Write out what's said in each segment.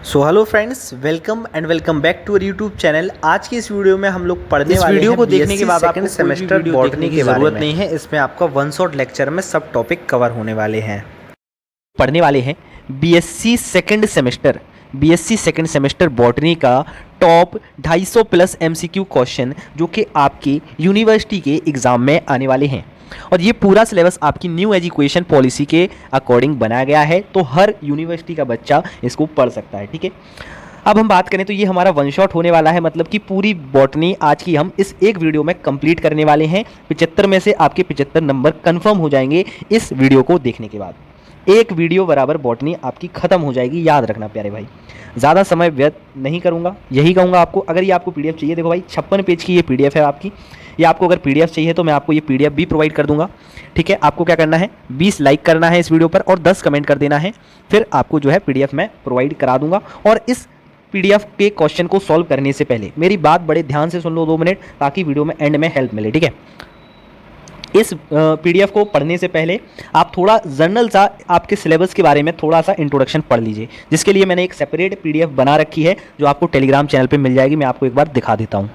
So hello friends, welcome back to our YouTube channel. आज की इस वीडियो में हम लोग पढ़ने वाले वीडियो हैं को देखने के बाद सेकंड आपको कोई भी सेमेस्टर वीडियो बॉटनी देखने की के बारे ज़रूरत में नहीं है। इसमें आपका वन शॉट लेक्चर में सब टॉपिक कवर होने वाले हैं। पढ़ने वाले हैं बीएससी सेकंड सेमेस्टर बॉटनी का टॉप 250 प्लस एमसीक्यू क्वेश्चन जो कि आपकी यूनिवर्सिटी के एग्ज़ाम में आने वाले हैं। और ये पूरा सिलेबस आपकी न्यू एजुकेशन पॉलिसी के अकॉर्डिंग बनाया गया है, तो हर यूनिवर्सिटी का बच्चा इसको पढ़ सकता है। ठीक है, अब हम बात करें तो ये हमारा वन शॉट होने वाला है, मतलब कि पूरी बॉटनी आज की हम इस एक वीडियो में कंप्लीट करने वाले हैं। 75 में से आपके 75 नंबर कंफर्म हो जाएंगे इस वीडियो को देखने के बाद। एक वीडियो बराबर बॉटनी आपकी खत्म हो जाएगी, याद रखना प्यारे भाई। ज़्यादा समय व्यर्थ नहीं करूँगा, यही कहूँगा आपको। अगर ये आपको पीडीएफ चाहिए, देखो भाई 56 पेज की ये पीडीएफ है आपकी। ये आपको अगर पीडीएफ चाहिए तो मैं आपको ये पीडीएफ भी प्रोवाइड कर दूंगा। ठीक है, आपको क्या करना है, 20 लाइक करना है इस वीडियो पर और 10 कमेंट कर देना है, फिर आपको जो है पीडीएफ मैं प्रोवाइड करा दूंगा। और इस पीडीएफ के क्वेश्चन को सॉल्व करने से पहले मेरी बात बड़े ध्यान से सुन लो 2 मिनट, ताकि वीडियो में एंड में हेल्प मिले। ठीक है, इस पीडीएफ को पढ़ने से पहले आप थोड़ा जर्नल सा आपके सिलेबस के बारे में थोड़ा सा इंट्रोडक्शन पढ़ लीजिए, जिसके लिए मैंने एक सेपरेट पीडीएफ बना रखी है जो आपको टेलीग्राम चैनल पे मिल जाएगी। मैं आपको एक बार दिखा देता हूँ।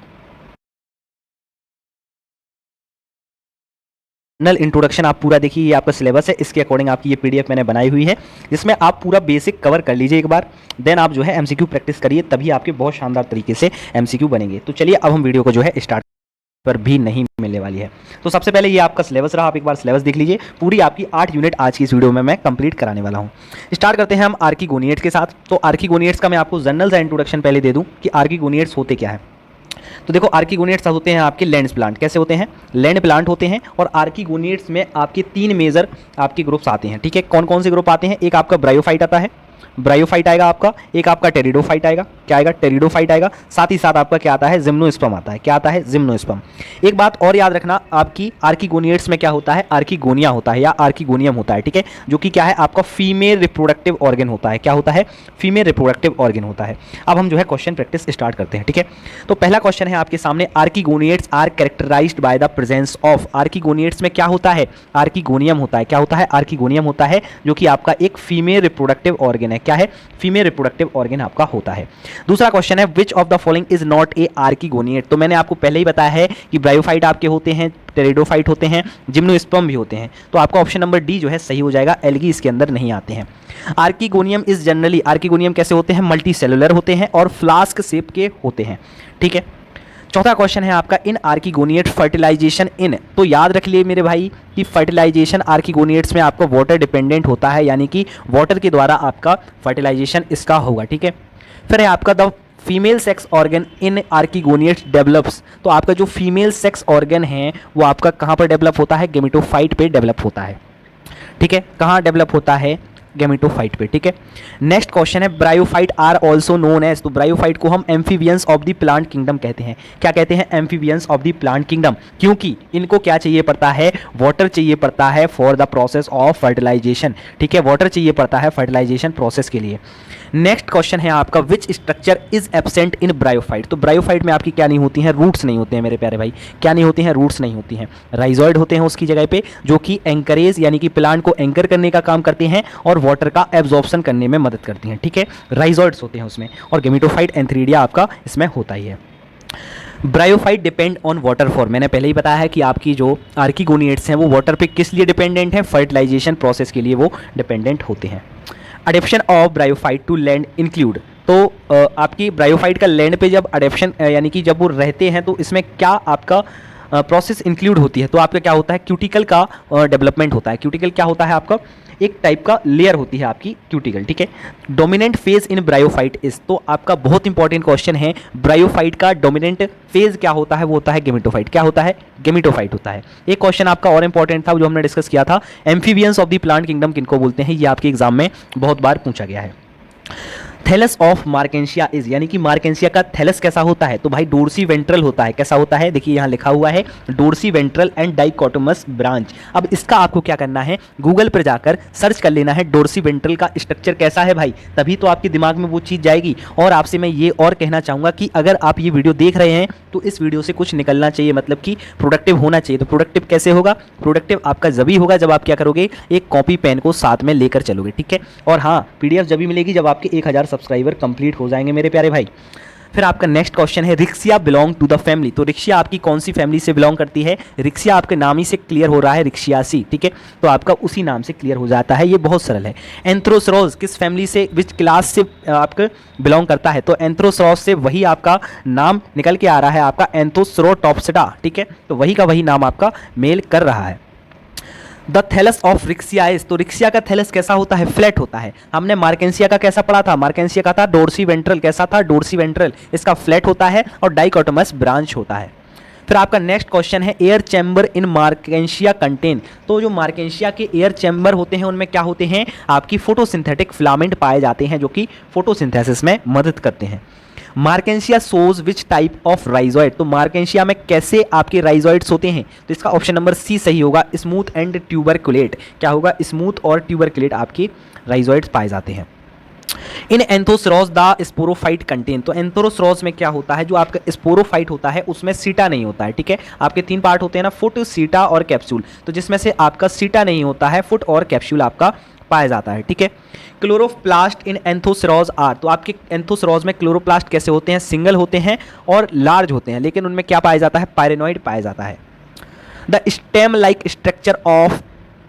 जर्नल इंट्रोडक्शन आप पूरा देखिए, ये आपका सिलेबस है, इसके अकॉर्डिंग आपकी ये पीडीएफ मैंने बनाई हुई है, जिसमें आप पूरा बेसिक कवर कर लीजिए एक बार। देन आप जो है एमसीक्यू प्रैक्टिस करिए, तभी आपके बहुत शानदार तरीके से एमसीक्यू बनेंगे। तो चलिए अब हम वीडियो को जो है स्टार्ट पर भी नहीं मिलने वाली है। तो सबसे पहले ये आपका सिलेबस रहा, आप एक बार सिलेबस देख लीजिए। पूरी आपकी 8 यूनिट आज की इस वीडियो में मैं कंप्लीट कराने वाला हूँ। स्टार्ट करते हैं हम आर्किगोनिएट्स के साथ। तो आर्किगोनिएट्स का मैं आपको जनरल सा इंट्रोडक्शन पहले दे दूँ कि आर्किगोनिएट्स होते क्या है। तो देखो, आर्किगोनिएट्स होते हैं आपके लैंड प्लांट। कैसे होते हैं, लैंड प्लांट होते हैं। और आर्किगोनिएट्स में आपके 3 मेजर आपके ग्रुप्स आते हैं। ठीक है, कौन कौन से ग्रुप आते हैं, एक आपका ब्रायोफाइट आता है, ब्रायोफाइट आएगा आपका, एक आपका टेरिडोफाइट आएगा, क्या आएगा, टेरिडोफाइट आएगा। साथ ही साथ आपका क्या आता है, जिम्नोस्पर्म आता है। क्या आता है, जिम्नोस्पर्म। एक बात और याद रखना, आपकी आर्किगोनिएट्स में क्या होता है, आर्किगोनिया होता है या आर्किगोनियम होता है। ठीक है, जो कि क्या है, आपका फीमेल रिप्रोडक्टिव ऑर्गन होता है। क्या होता है, फीमेल रिप्रोडक्टिव ऑर्गन होता है। अब हम जो है क्वेश्चन प्रैक्टिस स्टार्ट करते हैं। ठीक है, तो पहला क्वेश्चन है आपके सामने, archegoniates are characterised by the presence of. Archegoniates में क्या होता है, आर्किगोनियम होता है। क्या होता है, आर्किगोनियम होता है, जो कि आपका एक फीमेल रिप्रोडक्टिव ऑर्गन है। क्या है, फीमेल रिप्रोडक्टिव ऑर्गन आपका होता है। दूसरा क्वेश्चन है, which of the following is not a archegoniate. तो मैंने आपको पहले ही बताया है कि ब्रायोफाइट आपके होते हैं, टेरिडोफाइट होते हैं, जिम्नोस्पर्म भी होते हैं। तो आपका ऑप्शन नंबर डी जो है सही हो जाएगा, एल्गी इसके अंदर नहीं आते हैं। आर्किगोनियम इज जनरली, आर्किगोनियम कैसे होते हैं, मल्टी सेलुलर होते हैं और फ्लास्क शेप के होते हैं। ठीक है, चौथा क्वेश्चन है आपका, इन आर्किगोनिएट फर्टिलाइजेशन इन। तो याद रख लिए मेरे भाई कि फर्टिलाइजेशन आर्किगोनिएट्स में आपका वाटर डिपेंडेंट होता है, यानी कि वाटर के द्वारा आपका फर्टिलाइजेशन इसका होगा। ठीक है, फिर है आपका the female sex organ in archegoniates develops. तो आपका जो फीमेल सेक्स ऑर्गन है वो आपका कहाँ पर डेवलप होता है, गेमेटोफाइट पे डेवलप होता है। ठीक है, कहाँ डेवलप होता है, गेमेटोफाइट पे। ठीक है, नेक्स्ट क्वेश्चन है, bryophyte are also known as. तो ब्रायोफाइट को हम amphibians of the plant kingdom कहते हैं। क्या कहते हैं, amphibians of the plant kingdom, क्योंकि इनको क्या चाहिए पड़ता है, वाटर चाहिए पड़ता है for the process of fertilization. ठीक है, वाटर चाहिए पड़ता है फर्टिलाइजेशन प्रोसेस के लिए। नेक्स्ट क्वेश्चन है आपका, which structure is absent in bryophyte. तो ब्रायोफाइट में आपकी क्या नहीं होती हैं, रूट्स नहीं होते हैं मेरे प्यारे भाई। क्या नहीं होती हैं, रूट्स नहीं होती हैं, राइजॉइड होते हैं उसकी जगह पे, जो कि एंकरेज यानी कि प्लांट को एंकर करने का काम करते हैं और वाटर का एब्जॉर्प्शन करने में मदद करती हैं। ठीक है, राइजॉइड्स होते हैं उसमें, और गेमेटोफाइट एंथीरिडिया आपका इसमें होता ही है। Bryophyte depend on water for. मैंने पहले ही बताया है कि आपकी जो आर्किगोनिएट्स हैं वो वाटर पे किस लिए डिपेंडेंट है, फर्टिलाइजेशन प्रोसेस के लिए वो डिपेंडेंट होते हैं। Adaptation of bryophyte to land include. तो आपकी ब्रायोफाइट का लैंड पे जब अडेप्शन यानी कि जब वो रहते हैं तो इसमें क्या आपका प्रोसेस इंक्लूड होती है। तो आपका क्या होता है, क्यूटिकल का डेवलपमेंट होता है। क्यूटिकल क्या होता है आपका, एक टाइप का लेयर होती है आपकी क्यूटिकल। ठीक है, dominant phase in bryophyte is. तो आपका बहुत इंपॉर्टेंट क्वेश्चन है, ब्रायोफाइट का डोमिनेंट फेज क्या होता है, वो होता है गेमेटोफाइट। क्या होता है, गेमेटोफाइट होता है। एक क्वेश्चन आपका और इंपॉर्टेंट था जो हमने डिस्कस किया था, amphibians of the plant kingdom किनको बोलते हैं, ये आपके एग्जाम में बहुत बार पूछा गया है। थैलस ऑफ मार्केंशिया इज, यानी कि मार्केंशिया का थैलस कैसा होता है, तो भाई डोर्सी वेंट्रल होता है। कैसा होता है, देखिए यहाँ लिखा हुआ है, dorsi ventral and dichotomous branch. अब इसका आपको क्या करना है, गूगल पर जाकर सर्च कर लेना है डोर्सी वेंट्रल का स्ट्रक्चर कैसा है भाई, तभी तो आपके दिमाग में वो चीज़ जाएगी। और आपसे मैं ये और कहना चाहूँगा कि अगर आप ये वीडियो देख रहे हैं तो इस वीडियो से कुछ निकलना चाहिए, मतलब कि प्रोडक्टिव होना चाहिए। तो प्रोडक्टिव कैसे होगा, प्रोडक्टिव आपका जभी होगा जब आप क्या करोगे, एक कॉपी पेन को साथ में लेकर चलोगे। ठीक है, और हाँ, पीडीएफ जभी मिलेगी जब आपके 1000 सब्सक्राइबर कंप्लीट हो जाएंगे मेरे प्यारे भाई। फिर आपका नेक्स्ट क्वेश्चन है, riccia belong to the family. तो रिक्सिया आपकी कौन सी फैमिली से बिलोंग करती है? रिक्सिया आपके नाम ही से क्लियर हो रहा है, रिक्शियासी, ठीक है, तो आपका उसी नाम से क्लियर हो जाता है, ये बहुत सरल है। एंथ्रोसरोज किस फैमिली से, विच क्लास से आपका बिलोंग करता है? तो एंथ्रोसरोज से वही आपका नाम निकल के आ रहा है, आपका एंथोसरोटॉप्सिडा, ठीक है, तो वही का वही नाम आपका मेल कर रहा है। The thallus of riccia is, तो रिक्सिया का थैलस कैसा होता है? फ्लैट होता है। हमने मार्केंसिया का कैसा पढ़ा था? मार्केंसिया का था डोर्सी वेंट्रल, कैसा था? डोर्सी वेंट्रल, इसका फ्लैट होता है और डाइकोटोमस ब्रांच होता है। फिर आपका नेक्स्ट क्वेश्चन है, air chamber in Marchantia contain. तो जो मार्केंशिया के एयर चैम्बर होते हैं उनमें क्या होते हैं? आपकी फोटोसिंथेटिक फिलामेंट पाए जाते हैं जो कि फोटोसिंथेसिस में मदद करते हैं। Marchantia shows which type of rhizoid, तो मार्केंशिया में कैसे आपके राइजोइड्स होते हैं? तो इसका ऑप्शन नंबर सी सही होगा, स्मूथ एंड ट्यूबरकुलेट। क्या होगा? स्मूथ और ट्यूबरकुलेट आपके राइजोइड्स पाए जाते हैं। इन एंथोसरोज द स्पोरोफाइट कंटेन, तो एंथोसरोज में क्या होता है? जो आपका स्पोरोफाइट होता है उसमें सीटा नहीं होता है, ठीक है, आपके तीन पार्ट होते हैं ना, फुट, सीटा और कैप्सूल, तो जिसमें से आपका सीटा नहीं होता है, फुट और कैप्सूल आपका पाया जाता है, ठीक है। क्लोरोप्लास्ट इन एंथोसरोज आर, तो आपके एंथोसरोज में क्लोरोप्लास्ट कैसे होते हैं? सिंगल होते हैं और लार्ज होते हैं, लेकिन उनमें क्या पाया जाता है? पायरेनॉइड पाया जाता है। The stem like structure of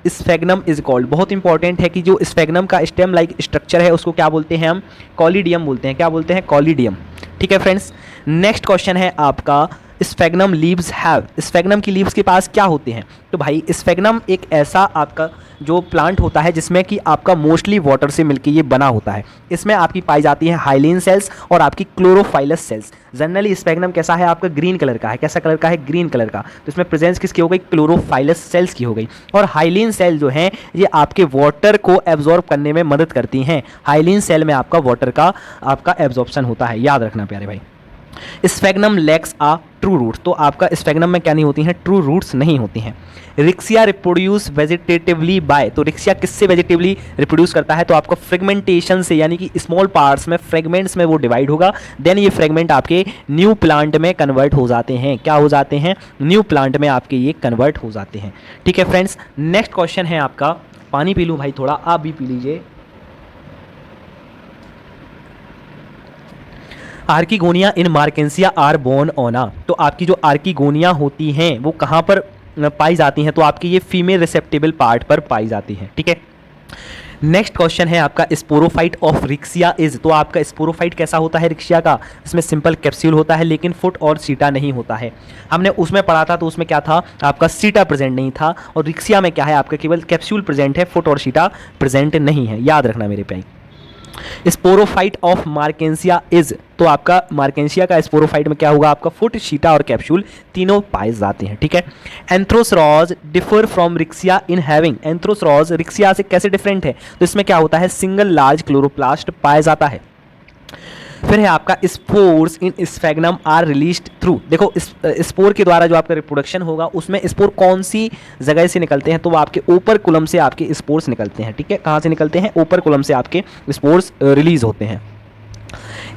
स्फेग्नम is called, बहुत इंपॉर्टेंट है कि जो स्फेग्नम का स्टेम लाइक स्ट्रक्चर है उसको क्या बोलते हैं? हम कॉलिडियम बोलते हैं। क्या बोलते हैं? कॉलिडियम, ठीक है फ्रेंड्स। नेक्स्ट क्वेश्चन है आपका, स्फेग्नम लीव्स हैव, स्फेग्नम की लीव्स के पास क्या होते हैं? तो भाई स्फेग्नम एक ऐसा आपका जो प्लांट होता है जिसमें कि आपका मोस्टली वाटर से मिलकर ये बना होता है। इसमें आपकी पाई जाती है हाइलिन सेल्स और आपकी क्लोरोफाइलस सेल्स। जनरली स्फेग्नम कैसा है? आपका ग्रीन कलर का है। कैसा कलर का है? ग्रीन कलर का। तो इसमें प्रेजेंस किसकी हो गई? क्लोरोफाइलस सेल्स की हो गई। और हाइलिन सेल जो हैं ये आपके वाटर को एब्जॉर्ब करने में मदद करती हैं। हाइलिन सेल में आपका वाटर का आपका एब्जॉर्प्शन होता है, याद रखना प्यारे भाई। स्फेग्नम लैक्स आ ट्रू रूट्स, तो आपका स्फेग्नम में क्या नहीं होती हैं? ट्रू रूट्स नहीं होती हैं। रिक्सिया रिप्रोड्यूस वेजिटेटिवली बाय, तो रिक्सिया किससे वेजिटेटिवली रिप्रोड्यूस करता है? तो आपका फ्रेगमेंटेशन से, यानी कि स्मॉल पार्ट्स में, फ्रेगमेंट्स में वो डिवाइड होगा, देन ये फ्रेगमेंट आपके न्यू प्लांट में कन्वर्ट हो जाते हैं। क्या हो जाते हैं? न्यू प्लांट में आपके ये कन्वर्ट हो जाते हैं, ठीक है फ्रेंड्स। नेक्स्ट क्वेश्चन है आपका, पानी पी लूँ भाई थोड़ा, आप भी पी लीजिए। Archegonia in Marchantia are borne on आ, तो आपकी जो आर्किगोनिया होती हैं वो कहाँ पर पाई जाती हैं? तो आपकी ये फीमेल रिसेप्टेबल पार्ट पर पाई जाती हैं, ठीक है। नेक्स्ट क्वेश्चन है आपका, स्पोरोफाइट ऑफ रिक्सिया इज, तो आपका स्पोरोफाइट कैसा होता है रिक्सिया का? इसमें सिंपल कैप्सूल होता है लेकिन फुट और सीटा नहीं होता है। हमने उसमें पढ़ा था तो उसमें क्या था? आपका सीटा प्रेजेंट नहीं था, और रिक्सिया में क्या है? आपका केवल कैप्सूल प्रेजेंट है, फुट और सीटा प्रेजेंट नहीं है, याद रखना मेरे भाई। स्पोरोफाइट ऑफ मार्केंसिया इज, तो आपका मार्केंसिया का स्पोरोफाइट में क्या होगा? आपका फुट, शीटा और कैप्सूल तीनों पाए जाते हैं, ठीक है। Anthoceros differ from Riccia in having, Anthoceros Riccia से कैसे डिफरेंट है? तो इसमें क्या होता है? सिंगल लार्ज क्लोरोप्लास्ट पाया जाता है। फिर है आपका spores in sphagnum are released through, देखो स्पोर के द्वारा जो आपका रिप्रोडक्शन होगा उसमें स्पोर कौन सी जगह से निकलते हैं? तो वो आपके ऊपर कुलम से आपके स्पोर्स निकलते हैं, ठीक है। कहाँ से निकलते हैं? ऊपर कुलम से आपके स्पोर्स रिलीज होते हैं।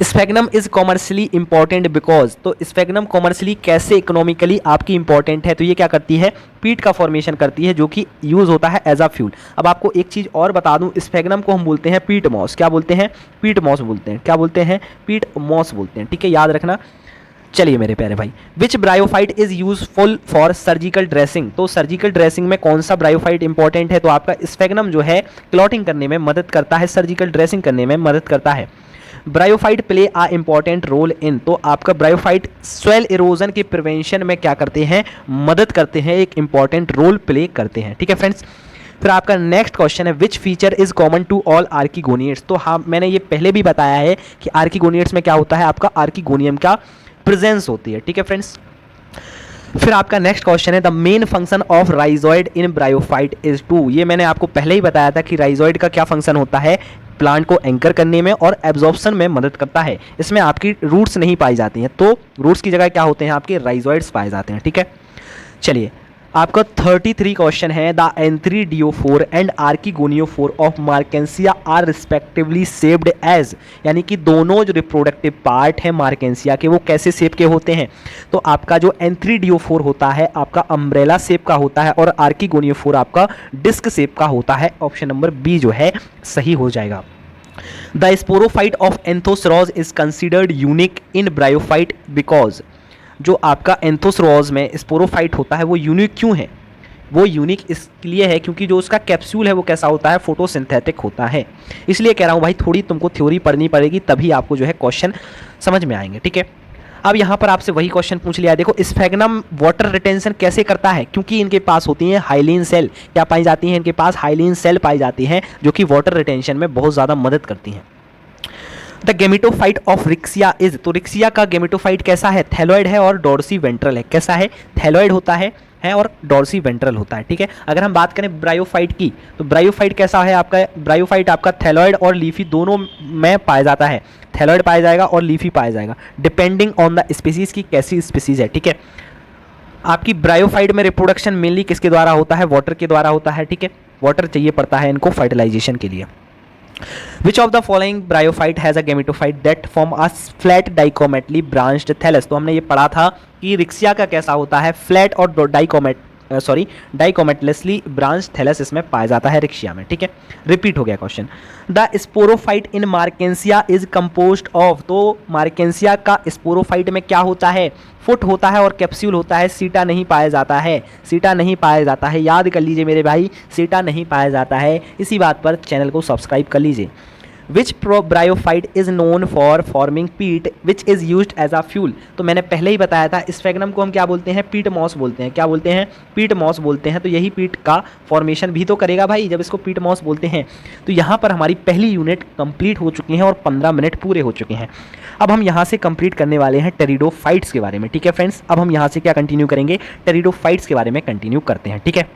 स्फेग्नम इज कॉमर्शियली इंपॉर्टेंट बिकॉज, तो स्फेग्नम कॉमर्शियली कैसे इकोनॉमिकली आपकी इंपॉर्टेंट है? तो ये क्या करती है? पीट का फॉर्मेशन करती है जो कि यूज़ होता है एज अ फ्यूल। अब आपको एक चीज़ और बता दूं, स्फेग्नम को हम बोलते हैं पीट मॉस। क्या बोलते हैं? पीट मॉस बोलते हैं। क्या बोलते हैं? पीट मॉस बोलते हैं, ठीक है, याद रखना। चलिए मेरे प्यारे भाई, which bryophyte is useful for surgical dressing, तो सर्जिकल ड्रेसिंग में कौन सा ब्रायोफाइट इंपॉर्टेंट है? तो आपका स्फेग्नम जो है क्लॉटिंग करने में मदद करता है, सर्जिकल ड्रेसिंग करने में मदद करता है। Bryophyte play a important role in, तो आपका ब्रायोफाइट सॉइल इरोजन के प्रिवेंशन में क्या करते हैं? मदद करते हैं, एक इंपॉर्टेंट रोल प्ले करते हैं, ठीक है फ्रेंड्स। फिर आपका नेक्स्ट क्वेश्चन है, which feature is common to all archegoniates, तो हाँ मैंने ये पहले भी बताया है कि आर्किगोनियट्स में क्या होता है? आपका आर्किगोनियम का प्रेजेंस होती है, ठीक है फ्रेंड्स। फिर आपका नेक्स्ट क्वेश्चन है, the main function of rhizoid in bryophyte is to, ये मैंने आपको पहले ही बताया था कि राइजोइड का क्या फंक्शन होता है? प्लांट को एंकर करने में और एब्जॉर्प्शन में मदद करता है। इसमें आपकी रूट्स नहीं पाई जाती हैं, तो रूट्स की जगह क्या होते हैं? आपके राइजोइड्स पाए जाते हैं, ठीक है। चलिए आपका 33 क्वेश्चन है, the antheridiophore and archegoniophore of Marchantia are respectively shaped as, यानी कि दोनों जो रिप्रोडक्टिव पार्ट है मार्केंसिया के वो कैसे शेप के होते हैं? तो आपका जो एंथ्रीडियोफोर होता है आपका अम्ब्रेला शेप का होता है और आर्किगोनियोफोर आपका डिस्क शेप का होता है। ऑप्शन नंबर बी जो है सही हो जाएगा। The sporophyte of Anthoceros is considered unique in bryophyte because जो आपका एंथोसरोज में स्पोरोफाइट होता है वो यूनिक क्यों है? वो यूनिक इसलिए है क्योंकि जो उसका कैप्सूल है वो कैसा होता है, फोटोसिंथेटिक होता है। इसलिए कह रहा हूँ भाई थोड़ी तुमको थ्योरी पढ़नी पड़ेगी, तभी आपको जो है क्वेश्चन समझ में आएंगे, ठीक है। अब यहाँ पर आपसे वही क्वेश्चन पूछ लिया है, देखो स्फेगनम वाटर रिटेंशन कैसे करता है? क्योंकि इनके पास होती हैं हाइलीन सेल। क्या पाई जाती हैं इनके पास? हाइलीन सेल पाई जाती हैं जो कि वाटर रिटेंशन में बहुत ज़्यादा मदद करती हैं। The gametophyte of riccia is, तो रिक्सिया का गेमेटोफाइट कैसा है? थैलॉइड है और डॉर्सी वेंट्रल है। कैसा है? थैलॉइड होता है और डॉर्सी वेंट्रल होता है, ठीक है। अगर हम बात करें ब्रायोफाइट की, तो ब्रायोफाइट कैसा है आपका? ब्रायोफाइट आपका थैलॉइड और लीफी दोनों में पाया जाता है। थैलॉइड पाया जाएगा और लीफी पाया जाएगा, डिपेंडिंग ऑन द स्पीसीज की कैसी स्पीसीज है, ठीक है। आपकी ब्रायोफाइट में रिप्रोडक्शन मेनली किसके द्वारा होता है? वाटर के द्वारा होता है, ठीक है। वाटर चाहिए पड़ता है इनको फर्टिलाइजेशन के लिए। Which of the following bryophyte has a gametophyte that form a flat dichomately branched thallus? तो हमने ये पढ़ा था कि रिक्सिया का कैसा होता है, फ्लैट और डाइकोमेटलेसली ब्रांच थैलस इसमें पाया जाता है रिक्सिया में, ठीक है। रिपीट हो गया question. The sporophyte in मार्केंसिया is composed of, तो मार्केंसिया का स्पोरोफाइट में क्या होता है? फुट होता है और कैप्सूल होता है, सीटा नहीं पाया जाता है। सीटा नहीं पाया जाता है, याद कर लीजिए मेरे भाई, सीटा नहीं पाया जाता है। इसी बात पर चैनल को सब्सक्राइब कर लीजिए। Which bryophyte is known for forming peat which is used as a fuel? तो मैंने पहले ही बताया था, स्फेगनम को हम क्या बोलते हैं? पीट मॉस बोलते हैं। क्या बोलते हैं? पीट मॉस बोलते हैं। तो यही पीट का फॉर्मेशन भी तो करेगा भाई जब इसको पीट मॉस बोलते हैं। तो यहाँ पर हमारी पहली यूनिट कंप्लीट हो चुकी है और 15 मिनट पूरे हो चुके हैं। अब हम यहाँ से कंप्लीट करने वाले हैं टेरिडोफाइट्स के बारे में, ठीक है फ्रेंड्स। अब हम यहाँ से क्या कंटिन्यू करेंगे? टेरिडोफाइट्स के बारे में कंटिन्यू करते हैं, ठीक है।